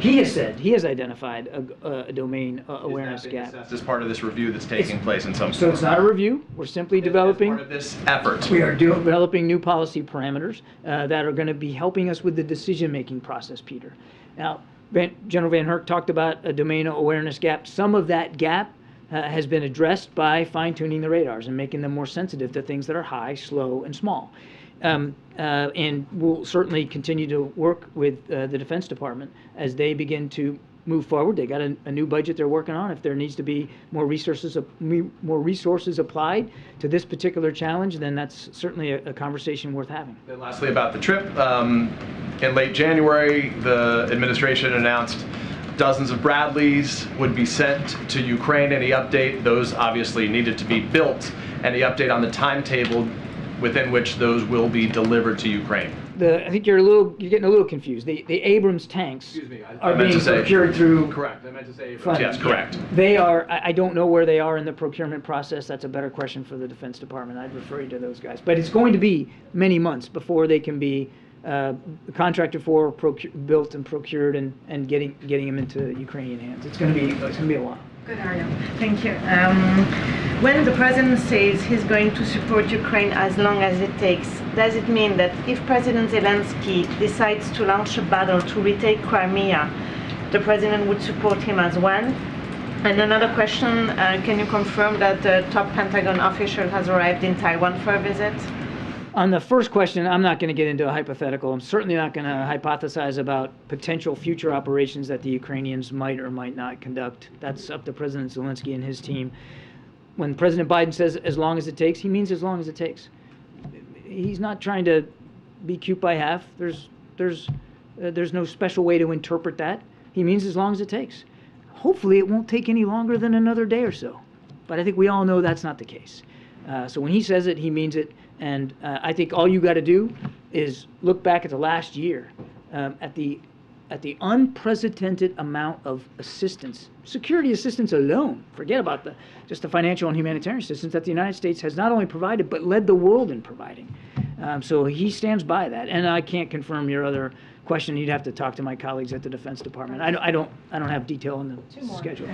He has identified a domain awareness gap. That's part of this review that's taking place in some So it's not a review. We're simply developing. Part of this effort. We are developing new policy parameters that are going to be helping us with the decision-making process, Peter. Now, General Van Herk talked about a domain awareness gap. Some of that gap has been addressed by fine-tuning the radars and making them more sensitive to things that are high, slow, and small. And we'll certainly continue to work with the Defense Department as they begin to move forward. They got a new budget they're working on. If there needs to be more resources applied to this particular challenge, then that's certainly a conversation worth having. Then lastly, about the trip. In late January, the administration announced dozens of Bradleys would be sent to Ukraine. Any update? Those obviously needed to be built. Any update on the timetable within which those will be delivered to Ukraine? I think you're getting a little confused. The Abrams tanks are being procured through. Correct. I meant to say. Funding. Yes, correct. They are. I don't know where they are in the procurement process. That's a better question for the Defense Department. I'd refer you to those guys. But it's going to be many months before they can be contracted for, built and procured, and getting them into Ukrainian hands. It's going to be a while. Good, Ariel. Thank you. When the president says he's going to support Ukraine as long as it takes, does it mean that if President Zelensky decides to launch a battle to retake Crimea, the president would support him as well? And another question, can you confirm that the top Pentagon official has arrived in Taiwan for a visit? On the first question, I'm not going to get into a hypothetical. I'm certainly not going to hypothesize about potential future operations that the Ukrainians might or might not conduct. That's up to President Zelensky and his team. When President Biden says as long as it takes, he means as long as it takes. He's not trying to be cute by half. There's no special way to interpret that. He means as long as it takes. Hopefully it won't take any longer than another day or so. But I think we all know that's not the case. So when he says it, he means it. And I think all you got to do is look back at the last year, at the unprecedented amount of assistance, security assistance alone. Forget about just the financial and humanitarian assistance that the United States has not only provided but led the world in providing. So he stands by that. And I can't confirm your other question. You'd have to talk to my colleagues at the Defense Department. I don't have detail on the schedule.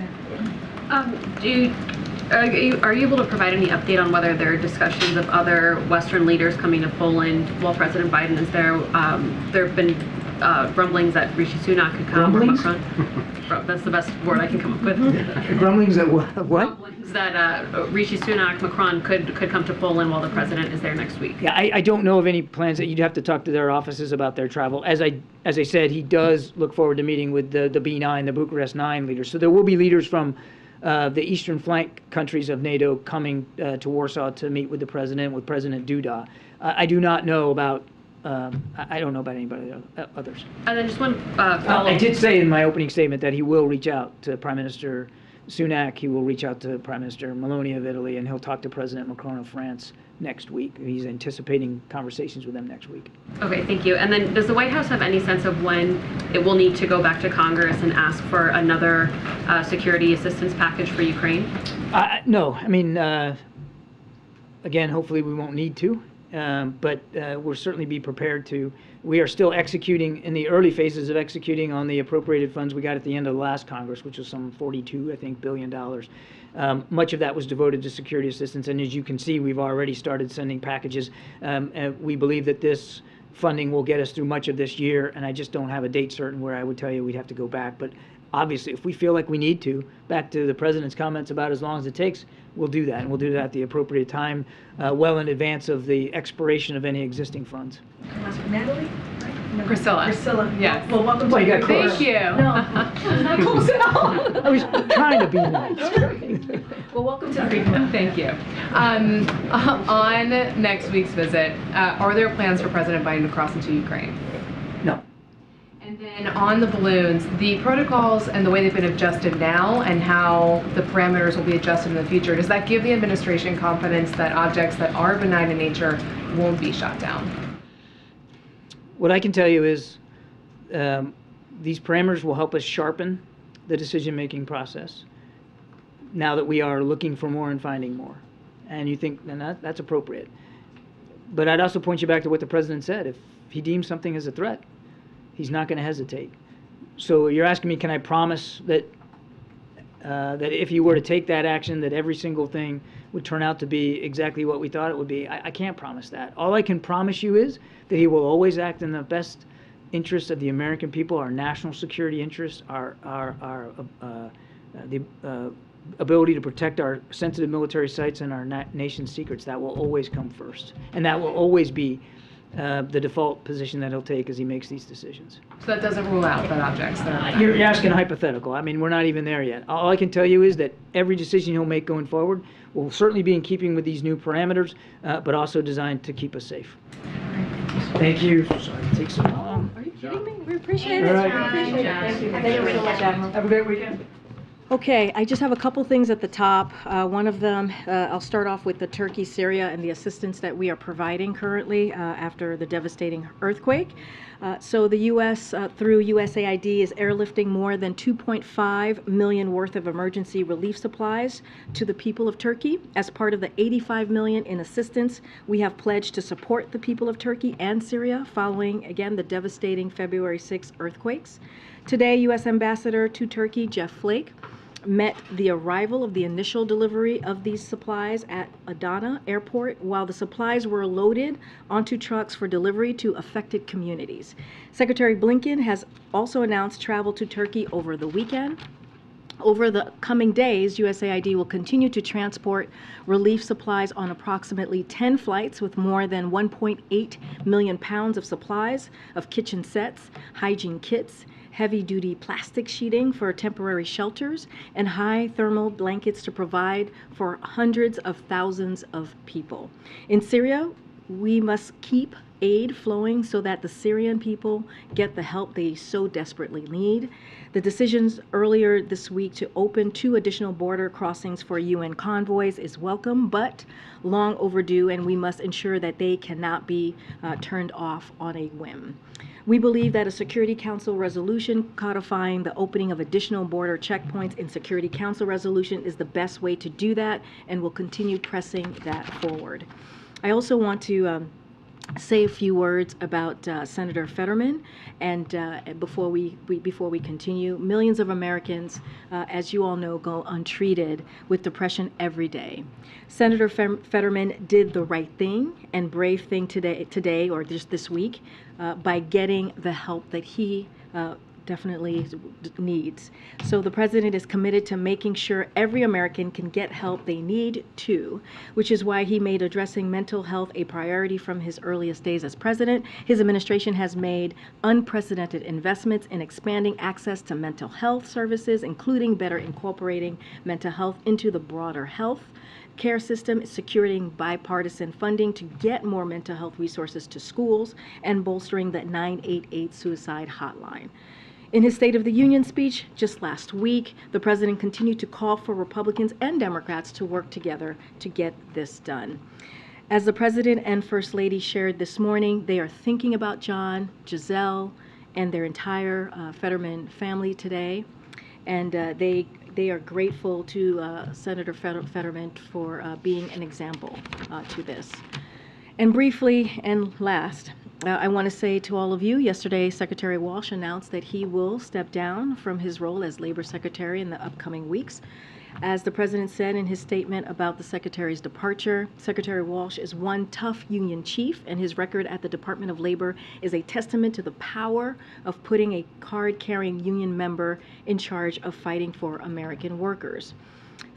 Are you able to provide any update on whether there are discussions of other Western leaders coming to Poland while President Biden is there? There have been rumblings that Rishi Sunak could come. Grumblings? Or Macron. That's the best word I can come up with. Grumblings that what? Rumblings that Rishi Sunak, Macron could come to Poland while the president is there next week. Yeah, I don't know of any plans. That you'd have to talk to their offices about their travel. As I said, he does look forward to meeting with the B9, the Bucharest 9 leaders. So there will be leaders from the eastern flank countries of NATO coming to Warsaw to meet with the president, with President Duda. I do not know about. I don't know about anybody others. And then just one follow-up. I did say in my opening statement that he will reach out to Prime Minister Sunak. He will reach out to Prime Minister Meloni of Italy, and he'll talk to President Macron of France next week. He's anticipating conversations with them next week. Okay, thank you. And then does the White House have any sense of when it will need to go back to Congress and ask for another security assistance package for Ukraine? No. I mean, again, hopefully we won't need to. But we'll certainly be prepared to. We are still executing in the early phases of executing on the appropriated funds we got at the end of the last Congress, which was some $42 billion. Much of that was devoted to security assistance, and as you can see, we've already started sending packages. And we believe that this funding will get us through much of this year, and I just don't have a date certain where I would tell you we'd have to go back. But obviously, if we feel like we need to, back to the President's comments about as long as it takes, we'll do that, and we'll do that at the appropriate time, well in advance of the expiration of any existing funds. Natalie? Priscilla. Priscilla. Yes. Well, welcome Well, to you got close. Thank you. No, she's not close at all. I was trying to be nice. Well, welcome to the Freedom. Thank you. On next week's visit, are there plans for President Biden to cross into Ukraine? No. And then on the balloons, the protocols and the way they've been adjusted now and how the parameters will be adjusted in the future, does that give the administration confidence that objects that are benign in nature won't be shot down? What I can tell you is these parameters will help us sharpen the decision-making process now that we are looking for more and finding more. And you think, then that's appropriate. But I'd also point you back to what the President said. If he deems something as a threat, he's not going to hesitate. So you're asking me, can I promise that that if he were to take that action, that every single thing would turn out to be exactly what we thought it would be? I can't promise that. All I can promise you is that he will always act in the best interests of the American people, our national security interests, the ability to protect our sensitive military sites and our nation's secrets. That will always come first. And that will always be the default position that he'll take as he makes these decisions. So that doesn't rule out that objects that are... You're asking a hypothetical. I mean, we're not even there yet. All I can tell you is that every decision he'll make going forward will certainly be in keeping with these new parameters, but also designed to keep us safe. Thank you. Sorry it takes so long. Are you kidding me? We appreciate it. All right. We appreciate it. Thank you. Thank you so much, Admiral. Have a great weekend. Okay, I just have a couple things at the top. One of them, I'll start off with the Turkey, Syria, and the assistance that we are providing currently after the devastating earthquake. So the U.S., through USAID, is airlifting more than 2.5 million worth of emergency relief supplies to the people of Turkey. As part of the 85 million in assistance, we have pledged to support the people of Turkey and Syria following, again, the devastating February 6 earthquakes. Today, U.S. Ambassador to Turkey, Jeff Flake, met the arrival of the initial delivery of these supplies at Adana Airport while the supplies were loaded onto trucks for delivery to affected communities. Secretary Blinken has also announced travel to Turkey over the weekend. Over the coming days, USAID will continue to transport relief supplies on approximately 10 flights with more than 1.8 million pounds of supplies of kitchen sets, hygiene kits, heavy-duty plastic sheeting for temporary shelters, and high thermal blankets to provide for hundreds of thousands of people. In Syria, we must keep aid flowing so that the Syrian people get the help they so desperately need. The decisions earlier this week to open 2 additional border crossings for UN convoys is welcome, but long overdue, and we must ensure that they cannot be turned off on a whim. We believe that a Security Council resolution codifying the opening of additional border checkpoints in Security Council resolution is the best way to do that, and will continue pressing that forward. I also want to say a few words about Senator Fetterman, and before we continue, millions of Americans, as you all know, go untreated with depression every day. Senator Fetterman did the right thing and brave thing today or just this week by getting the help that he definitely needs. So the president is committed to making sure every American can get help they need too, which is why he made addressing mental health a priority from his earliest days as president. His administration has made unprecedented investments in expanding access to mental health services, including better incorporating mental health into the broader health care system, securing bipartisan funding to get more mental health resources to schools, and bolstering the 988 suicide hotline. In his State of the Union speech just last week, the president continued to call for Republicans and Democrats to work together to get this done. As the president and First Lady shared this morning, they are thinking about John, Giselle, and their entire Fetterman family today, and they are grateful to Senator Fetterman for being an example to this. And briefly, and last, I want to say to all of you, yesterday Secretary Walsh announced that he will step down from his role as Labor Secretary in the upcoming weeks. As the President said in his statement about the Secretary's departure, Secretary Walsh is one tough union chief, and his record at the Department of Labor is a testament to the power of putting a card-carrying union member in charge of fighting for American workers.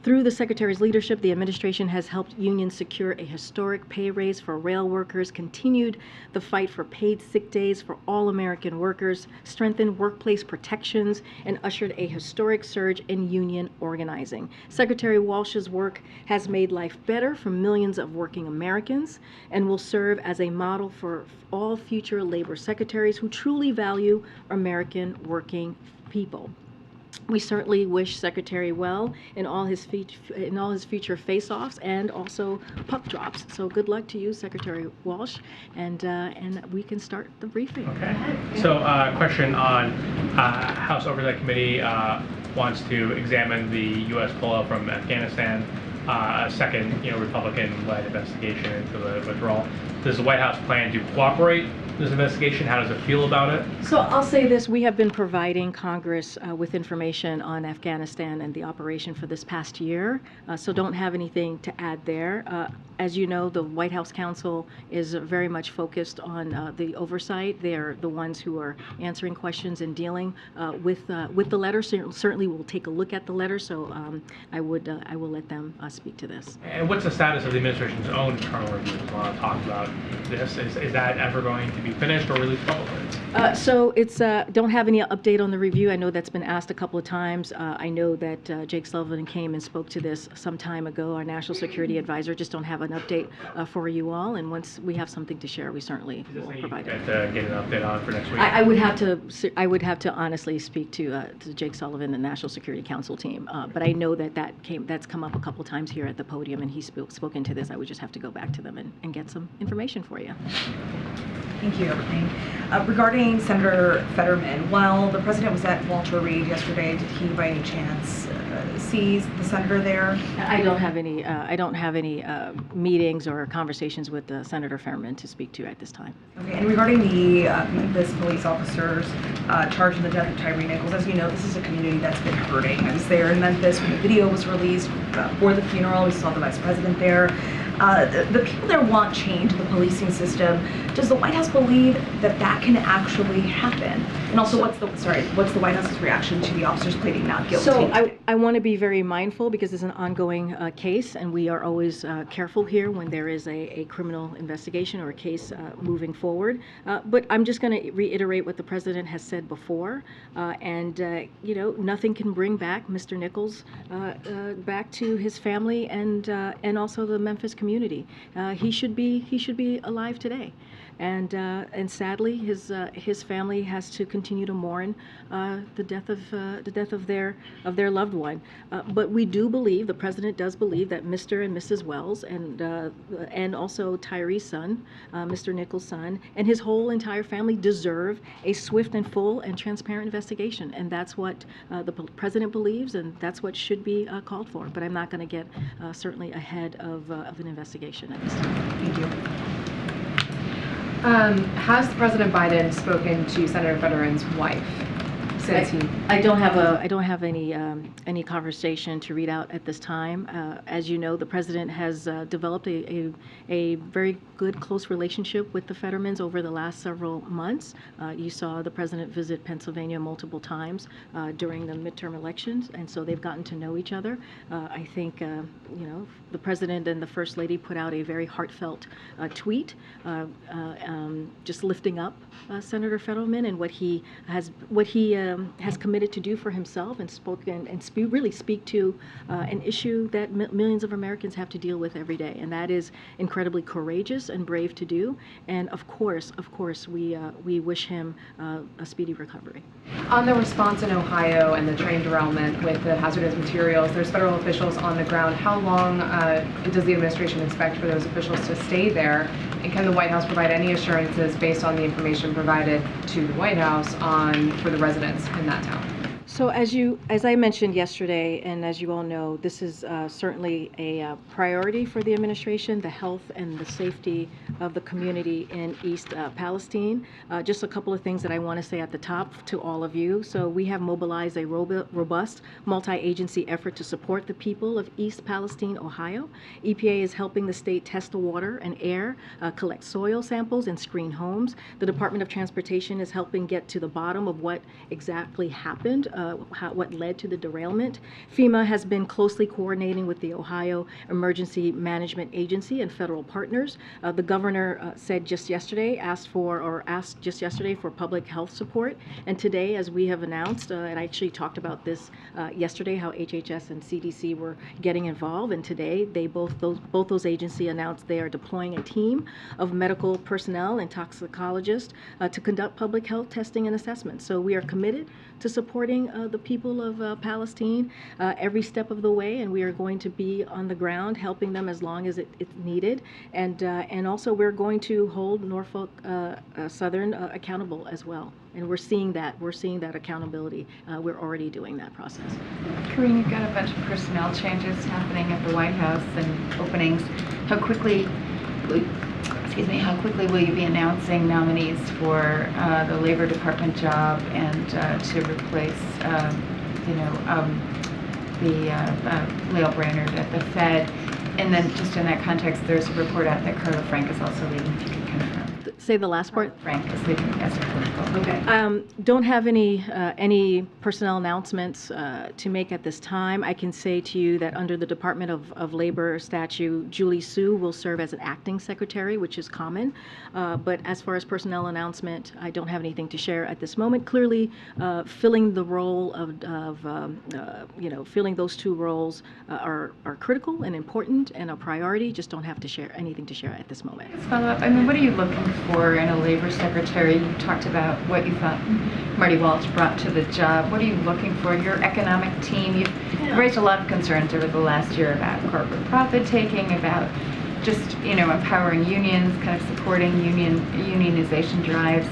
Through the Secretary's leadership, the administration has helped unions secure a historic pay raise for rail workers, continued the fight for paid sick days for all American workers, strengthened workplace protections, and ushered a historic surge in union organizing. Secretary Walsh's work has made life better for millions of working Americans and will serve as a model for all future labor secretaries who truly value American working people. We certainly wish Secretary well in all his future face-offs and also puck drops. So good luck to you, Secretary Walsh, and we can start the briefing. Okay. So question on House Oversight Committee wants to examine the U.S. pullout from Afghanistan, a second Republican-led investigation into the withdrawal. Does the White House plan to cooperate this investigation? How does it feel about it? So I'll say this, we have been providing Congress with information on Afghanistan and the operation for this past year, so don't have anything to add there. As you know, the White House counsel is very much focused on the oversight. They're the ones who are answering questions and dealing with the letter. Certainly we'll take a look at the letter, so I will let them speak to this. And what's the status of the administration's own internal review? There's a lot of talk about this. Is that ever going to be finished or released publicly? So it's, don't have any update on the review. I know that's been asked a couple of times. I know that Jake Sullivan came and spoke to this some time ago, our national security advisor. Just don't have an update for you all. And once we have something to share, we certainly will provide it. Get an update on for next week. I would have to honestly speak to Jake Sullivan, the National Security Council team. But I know that that's come up a couple of times here at the podium, and he's spoken to this. I would just have to go back to them and get some information for you. Thank you. Regarding Senator Fetterman, while the president was at Walter Reed yesterday, did he by any chance see the senator there? I don't have any meetings or conversations with Senator Fetterman to speak to at this time. Okay. And regarding the Memphis police officers charged in the death of Tyree Nichols, as you know, this is a community that's been hurting. I was there in Memphis when the video was released for the funeral. We saw the vice president there. The people there want change in the policing system. Does the White House believe that that can actually happen? And also, what's the White House's reaction to the officers pleading not guilty? So I want to be very mindful because it's an ongoing case, and we are always careful here when there is a criminal investigation or a case moving forward. But I'm just going to reiterate what the president has said before, and you know, nothing can bring back Mr. Nichols back to his family and also the Memphis community. He should be alive today. And sadly, his family has to continue to mourn the death of their loved one. But we do believe, the president does believe, that Mr. and Mrs. Wells and also Tyree's son, Mr. Nichols' son, and his whole entire family deserve a swift and full and transparent investigation. And that's what the president believes, and that's what should be called for. But I'm not going to get certainly ahead of an investigation at this time. Thank you. Has President Biden spoken to Senator Fetterman's wife since he? I don't have any conversation to read out at this time. As you know, the president has developed a very good, close relationship with the Fettermans over the last several months. You saw the president visit Pennsylvania multiple times during the midterm elections, and so they've gotten to know each other. I think you know, the president and the first lady put out a very heartfelt tweet, just lifting up Senator Fetterman and what he has committed to do for himself, and spoken and really speak to an issue that millions of Americans have to deal with every day, and that is incredibly courageous and brave to do. And of course, we wish him a speedy recovery. On the response in Ohio and the train derailment with the hazardous materials, there's federal officials on the ground. How long does the administration expect for those officials to stay there? And can the White House provide any assurances based on the information provided to the White House for the residents in that town? So as I mentioned yesterday, and as you all know, this is certainly a priority for the administration, the health and the safety of the community in East Palestine. Just a couple of things that I want to say at the top to all of you. So we have mobilized a robust multi-agency effort to support the people of East Palestine, Ohio. EPA is helping the state test the water and air, collect soil samples, and screen homes. The Department of Transportation is helping get to the bottom of what exactly happened, what led to the derailment. FEMA has been closely coordinating with the Ohio Emergency Management Agency and federal partners. The governor said just yesterday, asked just yesterday for public health support. And today, as we have announced, and I actually talked about this yesterday, how HHS and CDC were getting involved. And today, both those agencies announced they are deploying a team of medical personnel and toxicologists to conduct public health testing and assessment. So we are committed to supporting the people of Palestine every step of the way, and we are going to be on the ground helping them as long as it's needed. And also we're going to hold Norfolk Southern accountable as well. And we're seeing that accountability. We're already doing that process. Karine, you've got a bunch of personnel changes happening at the White House and openings. How quickly will you be announcing nominees for the Labor Department job and to replace, Lael Brainerd at the Fed? And then just in that context, there's a report out that Carla Frank is also leaving, if you could confirm. Say the last part. Frank is leaving as a political. Okay. Don't have any personnel announcements to make at this time. I can say to you that under the Department of Labor statute, Julie Su will serve as an acting secretary, which is common. But as far as personnel announcement, I don't have anything to share at this moment. Clearly, filling the role of filling those two roles are critical and important and a priority. Just don't have to share anything to share at this moment. Let's follow up. I mean, what are you looking for in a labor secretary? You talked about what you thought Marty Walsh brought to the job. What are you looking for? Your economic team, you've raised a lot of concerns over the last year about corporate profit taking, about just, empowering unions, kind of supporting unionization drives.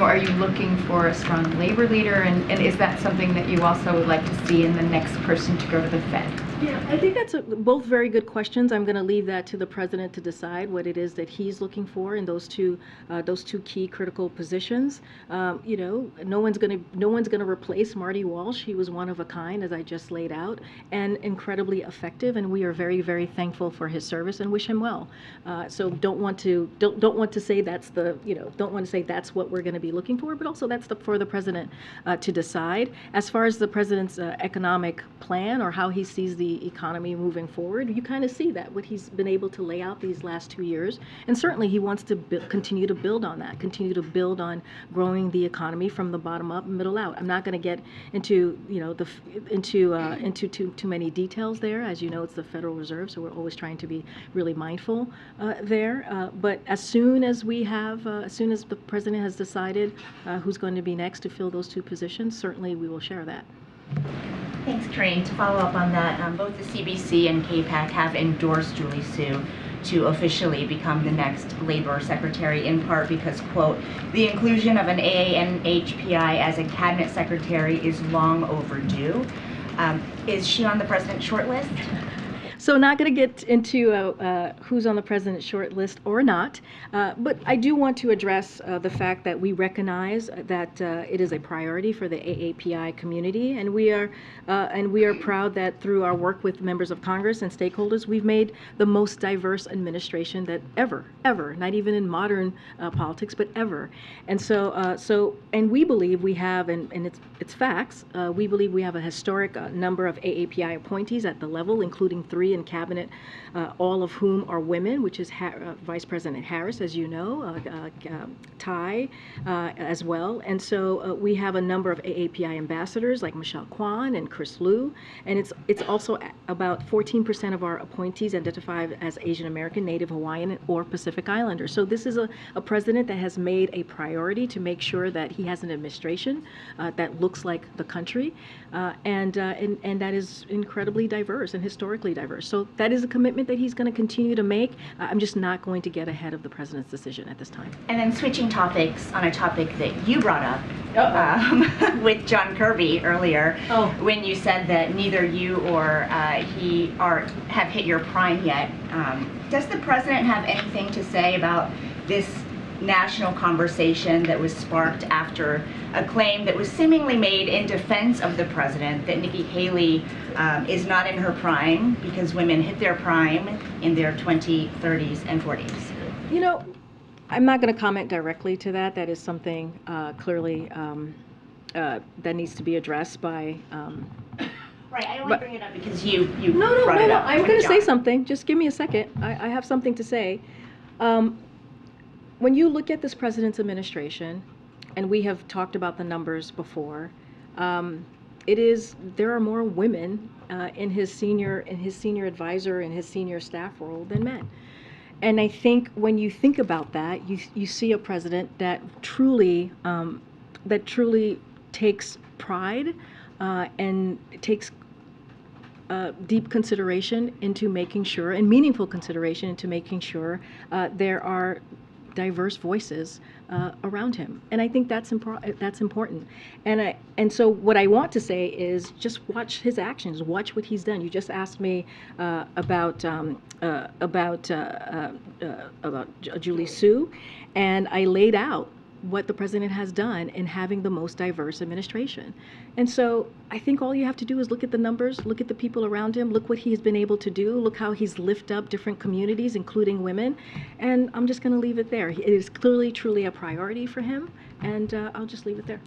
Are you looking for a strong labor leader? And is that something that you also would like to see in the next person to go to the Fed? Yeah, I think that's both very good questions. I'm going to leave that to the president to decide what it is that he's looking for in those two key critical positions. No one's going to replace Marty Walsh. He was one of a kind, as I just laid out, and incredibly effective. And we are very, very thankful for his service and wish him well. So don't want to say that's what we're going to be looking for, but also that's for the president to decide. As far as the president's economic plan or how he sees the economy moving forward, you kind of see that, what he's been able to lay out these last 2 years. And certainly he wants to continue to build on that, continue to build on growing the economy from the bottom up and middle out. I'm not going to get into, into too many details there. As you know, it's the Federal Reserve, so we're always trying to be really mindful there. But as soon as the president has decided who's going to be next to fill those two positions, certainly we will share that. Thanks, Karine. To follow up on that, both the CBC and KPAC have endorsed Julie Su to officially become the next labor secretary, in part because, quote, the inclusion of an AANHPI as a cabinet secretary is long overdue. Is she on the president's short list? So not going to get into who's on the president's short list or not, but I do want to address the fact that we recognize that it is a priority for the AAPI community, and we are proud that through our work with members of Congress and stakeholders, we've made the most diverse administration that ever, not even in modern politics, but ever. And and we believe we have, and it's facts, we believe we have a historic number of AAPI appointees at the level, including 3 in cabinet, all of whom are women, which is Vice President Harris, as you know, Ty as well. And so we have a number of AAPI ambassadors like Michelle Kwan and Chris Liu, and it's also about 14% of our appointees identify as Asian American, Native Hawaiian, or Pacific Islander. So this is a president that has made a priority to make sure that he has an administration that looks like the country, and that is incredibly diverse and historically diverse. So that is a commitment that he's going to continue to make. I'm just not going to get ahead of the president's decision at this time. And then switching topics on a topic that you brought up with John Kirby earlier, when you said that neither you or he have hit your prime yet. Does the president have anything to say about this national conversation that was sparked after a claim that was seemingly made in defense of the president that Nikki Haley is not in her prime because women hit their prime in their 20s, 30s, and 40s? I'm not going to comment directly to that. That is something clearly that needs to be addressed by... Right, I only bring it up because you No, brought it up. I'm going to say something. Just give me a second. I have something to say. When you look at this president's administration, and we have talked about the numbers before, there are more women in his senior advisor and his senior staff role than men. And I think when you think about that, you see a president that truly takes pride and takes deep consideration into making sure, and meaningful consideration into making sure there are diverse voices around him, and I think that's important. And so what I want to say is just watch his actions, watch what he's done. You just asked me about Julie Su, and I laid out what the president has done in having the most diverse administration. And so I think all you have to do is look at the numbers, look at the people around him, look what he's been able to do, look how he's lifted up different communities, including women, and I'm just going to leave it there. It is clearly, truly a priority for him, and I'll just leave it there.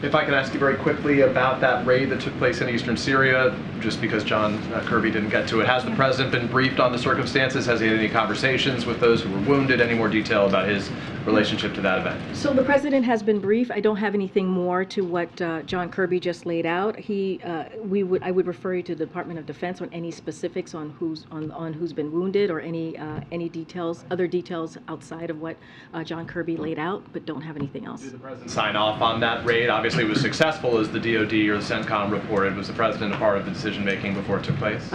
If I could ask you very quickly about that raid that took place in eastern Syria, just because John Kirby didn't get to it. Has the president been briefed on the circumstances? Has he had any conversations with those who were wounded? Any more detail about his relationship to that event? So the president has been briefed. I don't have anything more to what John Kirby just laid out. I would refer you to the Department of Defense on any specifics on who's been wounded or any details, other details outside of what John Kirby laid out, but don't have anything else. Did the president sign off on that raid? Obviously, it was successful, as the DoD or the CENTCOM reported. Was the president a part of the decision-making before it took place?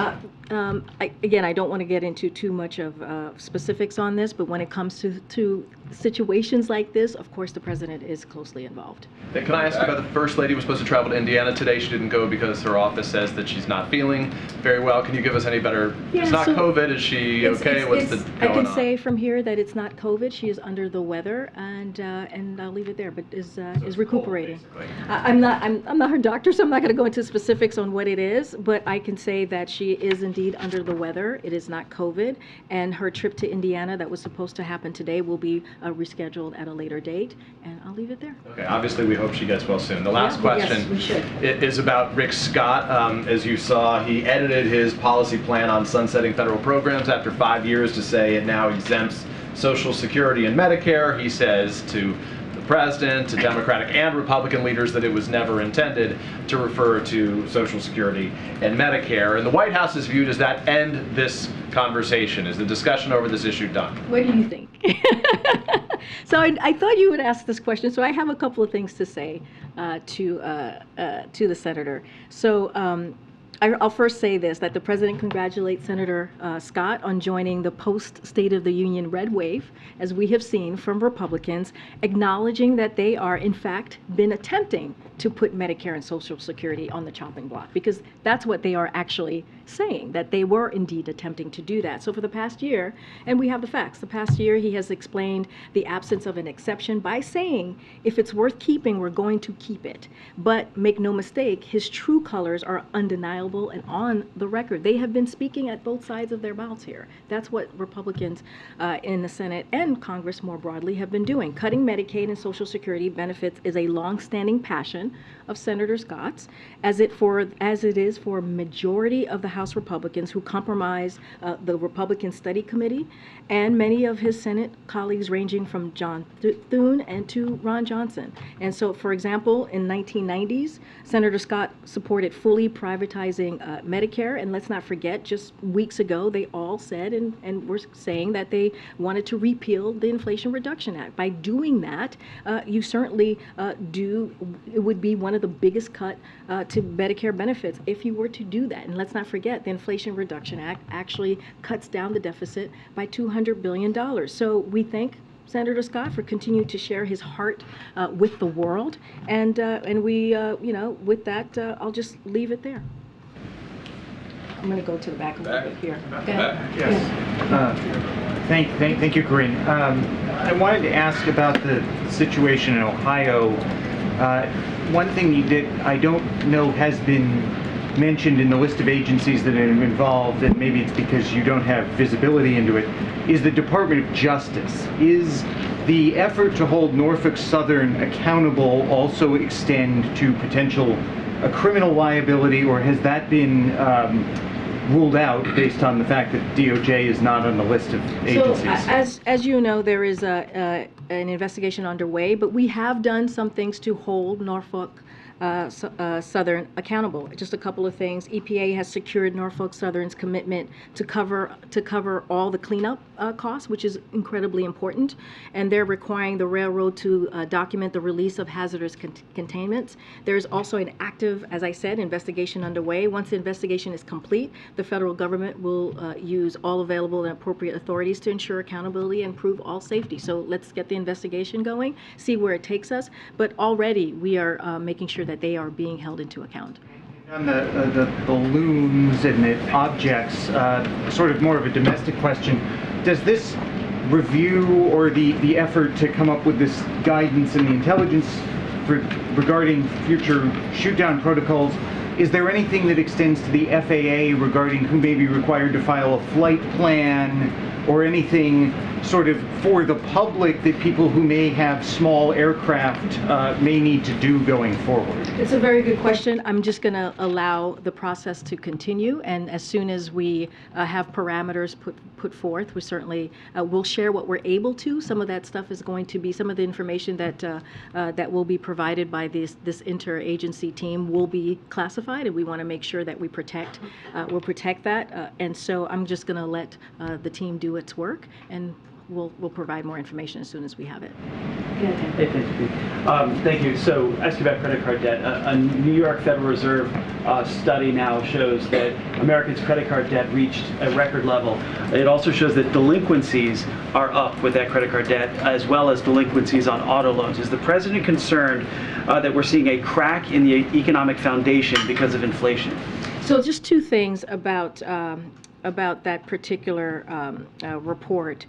Again, I don't want to get into too much of specifics on this, but when it comes to situations like this, of course, the president is closely involved. Can I ask you about the First Lady was supposed to travel to Indiana today? She didn't go because her office says that she's not feeling very well. Can you give us any better? Yeah, it's not so COVID. Is she okay? What's the I going can on? say from here that it's not COVID. She is under the weather, and I'll leave it there. But is recuperating. I'm not her doctor, so I'm not going to go into specifics on what it is. But I can say that she is indeed under the weather. It is not COVID, and her trip to Indiana that was supposed to happen today will be rescheduled at a later date. And I'll leave it there. Okay, obviously we hope she gets well soon. The last question yes, we should. is about Rick Scott. As you saw, he edited his policy plan on sunsetting federal programs after 5 years to say it now exempts Social Security and Medicare. He says to the president, to Democratic and Republican leaders, that it was never intended to refer to Social Security and Medicare. And the White House's view, does that end this conversation? Is the discussion over this issue done? What do you think? So I thought you would ask this question, so I have a couple of things to say to the senator. So I'll first say this, that the president congratulates Senator Scott on joining the post-State of the Union red wave, as we have seen from Republicans, acknowledging that they are, in fact, been attempting to put Medicare and Social Security on the chopping block, because that's what they are actually saying, that they were indeed attempting to do that. So for the past year, and we have the facts, the past year he has explained the absence of an exception by saying, if it's worth keeping, we're going to keep it. But make no mistake, his true colors are undeniable and on the record. They have been speaking at both sides of their mouths here. That's what Republicans in the Senate and Congress more broadly have been doing. Cutting Medicaid and Social Security benefits is a long-standing passion of Senator Scott's, as it is for a majority of the House Republicans who comprise the Republican Study Committee and many of his Senate colleagues, ranging from John Thune and to Ron Johnson. And so, for example, in 1990s, Senator Scott supported fully privatizing Medicare, and let's not forget, just weeks ago, they all said and were saying that they wanted to repeal the Inflation Reduction Act. By doing that, you certainly it would be one of the biggest cut to Medicare benefits if you were to do that. And let's not forget, the Inflation Reduction Act actually cuts down the deficit by $200 billion. So we thank Senator Scott for continuing to share his heart with the world. And we, with that, I'll just leave it there. I'm going to go to the back a little bit here. Yes. Thank you, Karine. I wanted to ask about the situation in Ohio. One thing that I don't know has been mentioned in the list of agencies that are involved, and maybe it's because you don't have visibility into it, is the Department of Justice. Is the effort to hold Norfolk Southern accountable also extend to potential criminal liability, or has that been ruled out based on the fact that DOJ is not on the list of agencies? So, as you know, there is an investigation underway, but we have done some things to hold Norfolk Southern accountable. Just a couple of things. EPA has secured Norfolk Southern's commitment to cover all the cleanup costs, which is incredibly important, and they're requiring the railroad to document the release of hazardous containments. There's also an active, as I said, investigation underway. Once the investigation is complete, the federal government will use all available and appropriate authorities to ensure accountability and prove all safety. So let's get the investigation going, see where it takes us, but already we are making sure that they are being held into account. On the balloons and the objects, sort of more of a domestic question, does this review or the effort to come up with this guidance in the intelligence regarding future shoot-down protocols, is there anything that extends to the FAA regarding who may be required to file a flight plan or anything sort of for the public that people who may have small aircraft may need to do going forward? It's a very good question. I'm just going to allow the process to continue, and as soon as we have parameters put forth, we certainly will share what we're able to. Some of that stuff is going to be, some of the information that that will be provided by this interagency team will be classified, and we want to make sure that we protect that. And so I'm just going to let the team do its work, and we'll provide more information as soon as we have it. Hey, thank you. So, ask you about credit card debt. A New York Federal Reserve study now shows that Americans' credit card debt reached a record level. It also shows that delinquencies are up with that credit card debt, as well as delinquencies on auto loans. Is the president concerned that we're seeing a crack in the economic foundation because of inflation? So, just two things about that particular report.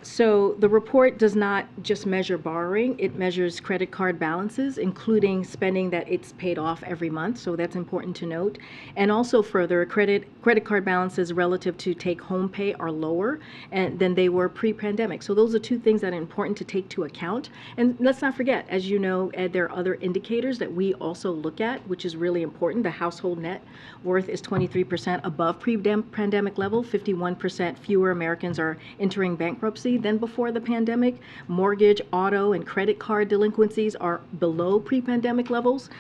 So the report does not just measure borrowing, it measures credit card balances, including spending that it's paid off every month, so that's important to note. And also further, credit card balances relative to take-home pay are lower than they were pre-pandemic. So those are two things that are important to take to account. And let's not forget, as you know, there are other indicators that we also look at, which is really important. The household net worth is 23% above pre-pandemic level. 51% fewer Americans are entering bankruptcy than before the pandemic. Mortgage, auto, and credit card delinquencies are below pre-pandemic levels.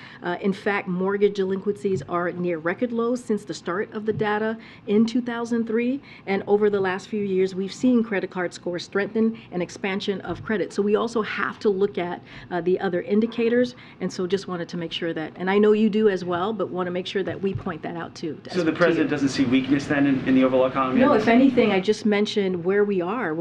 In fact, mortgage delinquencies are near record lows since the start of the data in 2003. And over the last few years, we've seen credit card scores strengthen and expansion of credit. So we also have to look at the other indicators. And so just wanted to make sure that, and I know you do as well, but want to make sure that we point that out too. So the president doesn't see weakness then in the overall economy? No, if anything, I just mentioned where we are.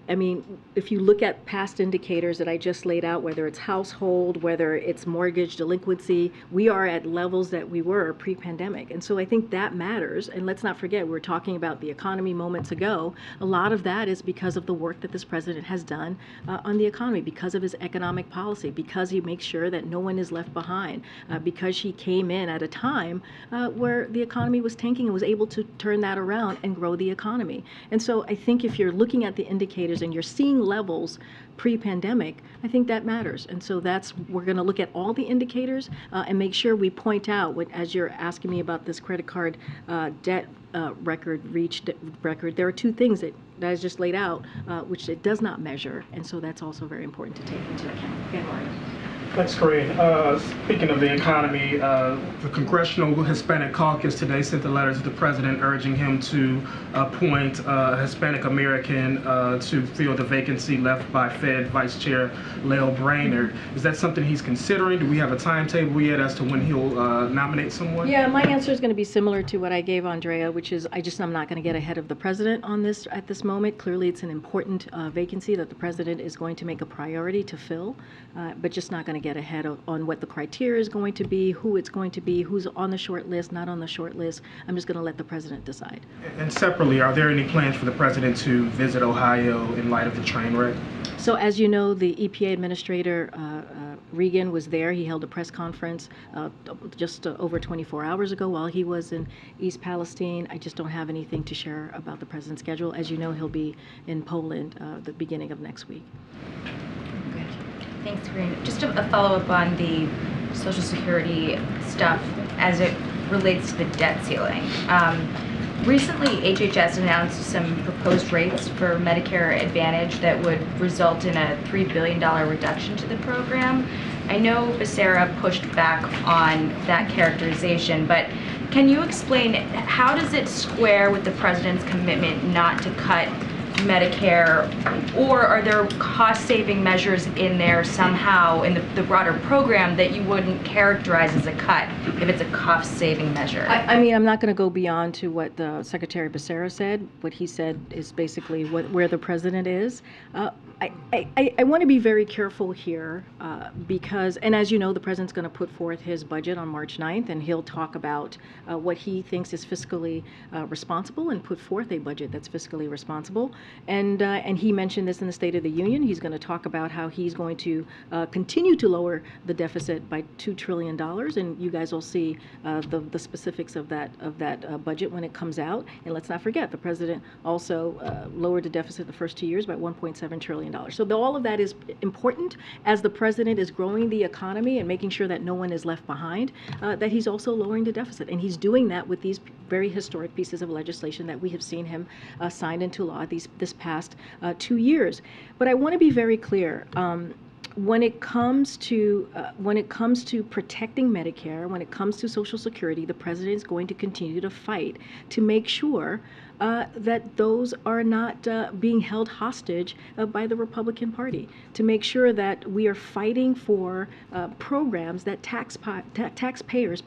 I mean, if you look at past indicators that I just laid out, whether it's household, whether it's mortgage delinquency, we are at levels that we were pre-pandemic. And so I think that matters. And let's not forget, we were talking about the economy moments ago. A lot of that is because of the work that this president has done on the economy, because of his economic policy, because he makes sure that no one is left behind, because he came in at a time where the economy was tanking and was able to turn that around and grow the economy. And so I think if you're looking at the indicators and you're seeing levels pre-pandemic, I think that matters. And so we're going to look at all the indicators and make sure we point out, as you're asking me about this credit card debt record, there are two things that I just laid out, which it does not measure. And so that's also very important to take into account. Okay, Mario. Thanks, Karine. Speaking of the economy, the Congressional Hispanic Caucus today sent a letter to the president urging him to appoint a Hispanic American to fill the vacancy left by Fed Vice Chair Lael Brainerd. Is that something he's considering? Do we have a timetable yet as to when he'll nominate someone? Yeah, my answer is going to be similar to what I gave Andrea, which is I'm not going to get ahead of the president on this at this moment. Clearly, it's an important vacancy that the president is going to make a priority to fill, but just not going to get ahead on what the criteria is going to be, who it's going to be, who's on the short list, not on the short list. I'm just going to let the president decide. And separately, are there any plans for the president to visit Ohio in light of the train wreck? So as you know, the EPA administrator, Regan, was there. He held a press conference just over 24 hours ago while he was in East Palestine. I just don't have anything to share about the president's schedule. As you know, he'll be in Poland the beginning of next week. Thanks, Karine. Just a follow-up on the Social Security stuff as it relates to the debt ceiling. Recently, HHS announced some proposed rates for Medicare Advantage that would result in a $3 billion reduction to the program. I know Becerra pushed back on that characterization, but can you explain how does it square with the president's commitment not to cut Medicare, or are there cost-saving measures in there somehow in the broader program that you wouldn't characterize as a cut if it's a cost-saving measure? I mean, I'm not going to go beyond to what the Secretary Becerra said. What he said is basically where the president is. I want to be very careful here because, and as you know, the president's going to put forth his budget on March 9th, and he'll talk about what he thinks is fiscally responsible and put forth a budget that's fiscally responsible. And he mentioned this in the State of the Union. He's going to talk about how he's going to continue to lower the deficit by $2 trillion, and you guys will see the specifics of that budget when it comes out. And let's not forget, the president also lowered the deficit the first 2 years by $1.7 trillion. So all of that is important as the president is growing the economy and making sure that no one is left behind, that he's also lowering the deficit. And he's doing that with these very historic pieces of legislation that we have seen him sign into law this past 2 years. But I want to be very clear. When it comes to protecting Medicare, when it comes to Social Security, the president is going to continue to fight to make sure that those are not being held hostage by the Republican Party, to make sure that we are fighting for programs that taxpayers,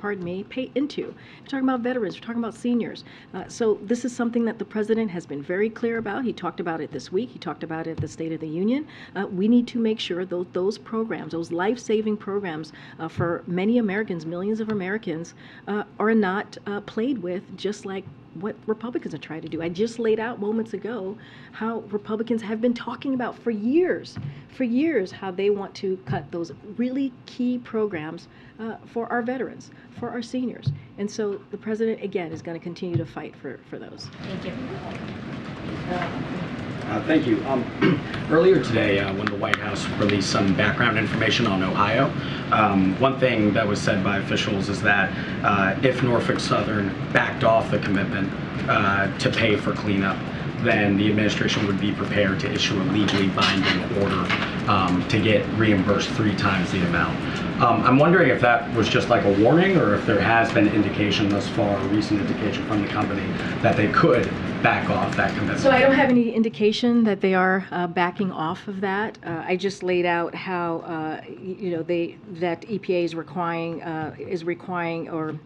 pay into. We're talking about veterans, we're talking about seniors. So this is something that the president has been very clear about. He talked about it this week. He talked about it at the State of the Union. We need to make sure those programs, those life-saving programs for many Americans, millions of Americans, are not played with, just like what Republicans are trying to do. I just laid out moments ago how Republicans have been talking about for years, how they want to cut those really key programs for our veterans, for our seniors. And so the president, again, is going to continue to fight for those. Thank you. Thank you. Earlier today, when the White House released some background information on Ohio, one thing that was said by officials is that if Norfolk Southern backed off the commitment to pay for cleanup, then the administration would be prepared to issue a legally binding order to get reimbursed 3 times the amount. I'm wondering if that was just like a warning, or if there has been indication thus far, a recent indication from the company, that they could back off that commitment. So I don't have any indication that they are backing off of that. I just laid out how that EPA is requiring or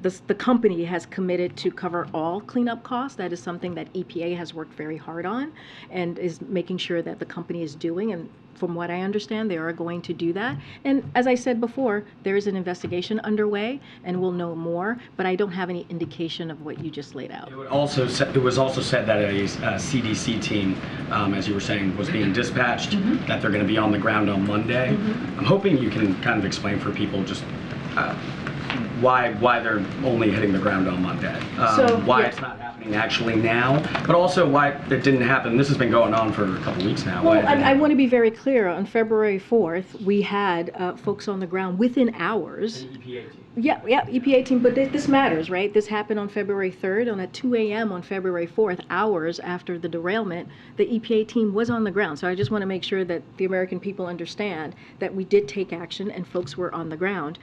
the company has committed to cover all cleanup costs. That is something that EPA has worked very hard on and is making sure that the company is doing. And from what I understand, they are going to do that. And as I said before, there is an investigation underway, and we'll know more. But I don't have any indication of what you just laid out. It was also said that a CDC team, as you were saying, was being dispatched, that they're going to be on the ground on Monday. I'm hoping you can kind of explain for people just why they're only hitting the ground on Monday, it's not happening actually now, but also why it didn't happen. This has been going on for a couple weeks now. Well, I want to be very clear. On February 4th, we had folks on the ground within hours. An EPA team. Yeah, EPA team, but this matters, right? This happened on February 3rd, and at 2 a.m. on February 4th, hours after the derailment, the EPA team was on the ground. So I just want to make sure that the American people understand that we did take action and folks were on the ground.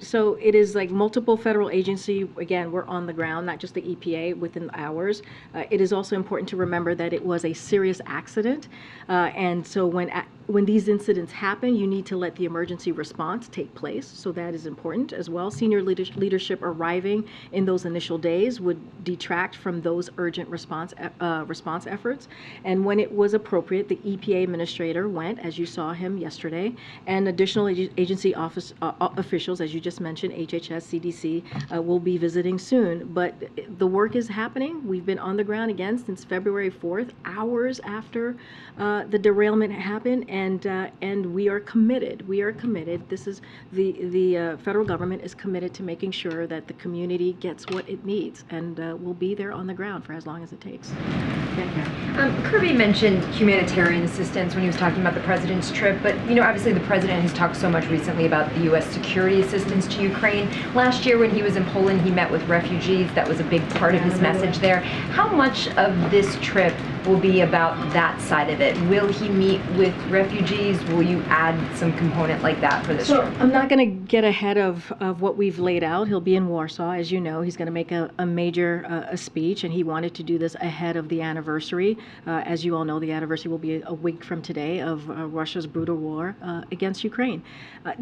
So it is like multiple federal agencies, again, were on the ground, not just the EPA, within hours. It is also important to remember that it was a serious accident. And so when these incidents happen, you need to let the emergency response take place. So that is important as well. Senior leadership arriving in those initial days would detract from those urgent response efforts. And when it was appropriate, the EPA administrator went, as you saw him yesterday, and additional agency officials, as you just mentioned, HHS, CDC, will be visiting soon. But the work is happening. We've been on the ground again since February 4th, hours after the derailment happened, and we are committed. We are committed. This is the federal government is committed to making sure that the community gets what it needs, and we'll be there on the ground for as long as it takes. Kirby mentioned humanitarian assistance when he was talking about the president's trip, but obviously the president has talked so much recently about the U.S. security assistance to Ukraine. Last year when he was in Poland, he met with refugees. That was a big part of his message there. How much of this trip will be about that side of it? Will he meet with refugees? Will you add some component like that for this trip? I'm not going to get ahead of what we've laid out. He'll be in Warsaw, as you know. He's going to make a major speech, and he wanted to do this ahead of the anniversary. As you all know, the anniversary will be a week from today of Russia's brutal war against Ukraine.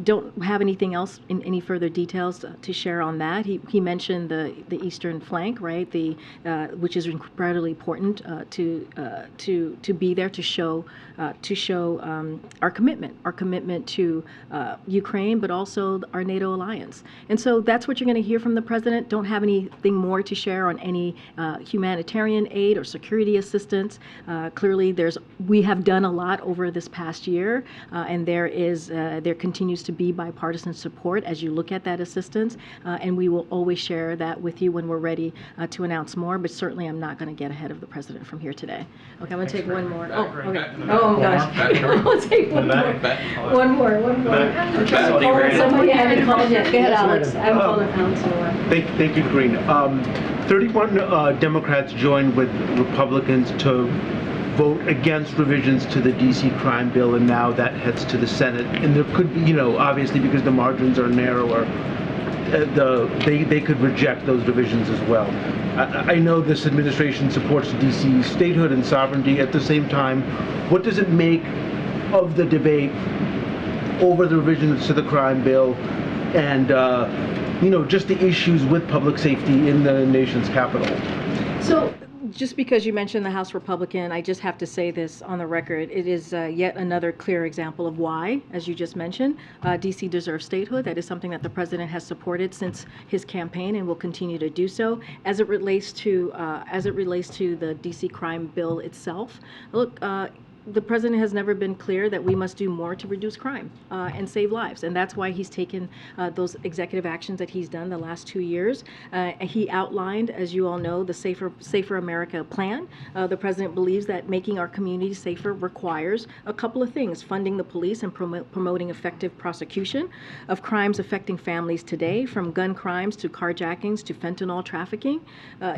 Don't have anything else, any further details to share on that. He mentioned the eastern flank, right? Which is incredibly important to to be there to show our commitment to Ukraine, but also our NATO alliance. And so that's what you're going to hear from the president. Don't have anything more to share on any humanitarian aid or security assistance. Clearly, we have done a lot over this past year, and there continues to be bipartisan support as you look at that assistance, and we will always share that with you when we're ready to announce more. But certainly, I'm not going to get ahead of the president from here today. Okay, I'm going to take one more. Oh, okay. Oh gosh, I'll take one more. One more. I'm trying to call somebody. I haven't called yet. Go ahead, Alex. I haven't called Alex in a while. Thank you, Karine. 31 Democrats joined with Republicans to vote against revisions to the D.C. crime bill, and now that heads to the Senate. And there could be, obviously because the margins are narrower, they could reject those revisions as well. I know this administration supports D.C. statehood and sovereignty. At the same time, what does it make of the debate over the revisions to the crime bill and just the issues with public safety in the nation's capital? So, just because you mentioned the House Republican, I just have to say this on the record. It is yet another clear example of why, as you just mentioned, D.C. deserves statehood. That is something that the president has supported since his campaign and will continue to do so. As it relates to the D.C. crime bill itself, look. The president has never been clear that we must do more to reduce crime and save lives, and that's why he's taken those executive actions that he's done the last 2 years. He outlined, as you all know, the Safer America plan. The president believes that making our communities safer requires a couple of things: funding the police and promoting effective prosecution of crimes affecting families today, from gun crimes to carjackings to fentanyl trafficking,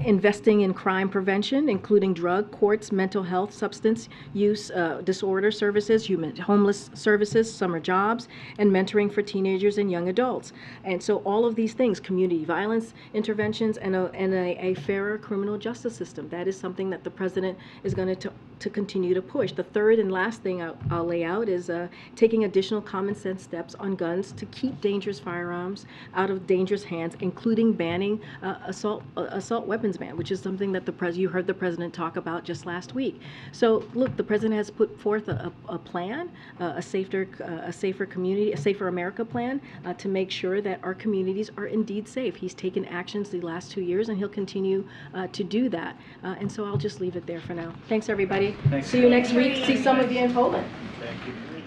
investing in crime prevention, including drug courts, mental health, substance use disorder services, homeless services, summer jobs, and mentoring for teenagers and young adults. And so all of these things, community violence interventions, and a fairer criminal justice system, that is something that the president is going to continue to push. The third and last thing I'll lay out is taking additional common sense steps on guns to keep dangerous firearms out of dangerous hands, including banning assault weapons ban, which is something that you heard the president talk about just last week. So look, the president has put forth a plan, a safer community, a Safer America plan, to make sure that our communities are indeed safe. He's taken actions the last 2 years, and he'll continue to do that. And so I'll just leave it there for now. Thanks, everybody. Thanks. See you next week. See some of you in Poland. Thank you.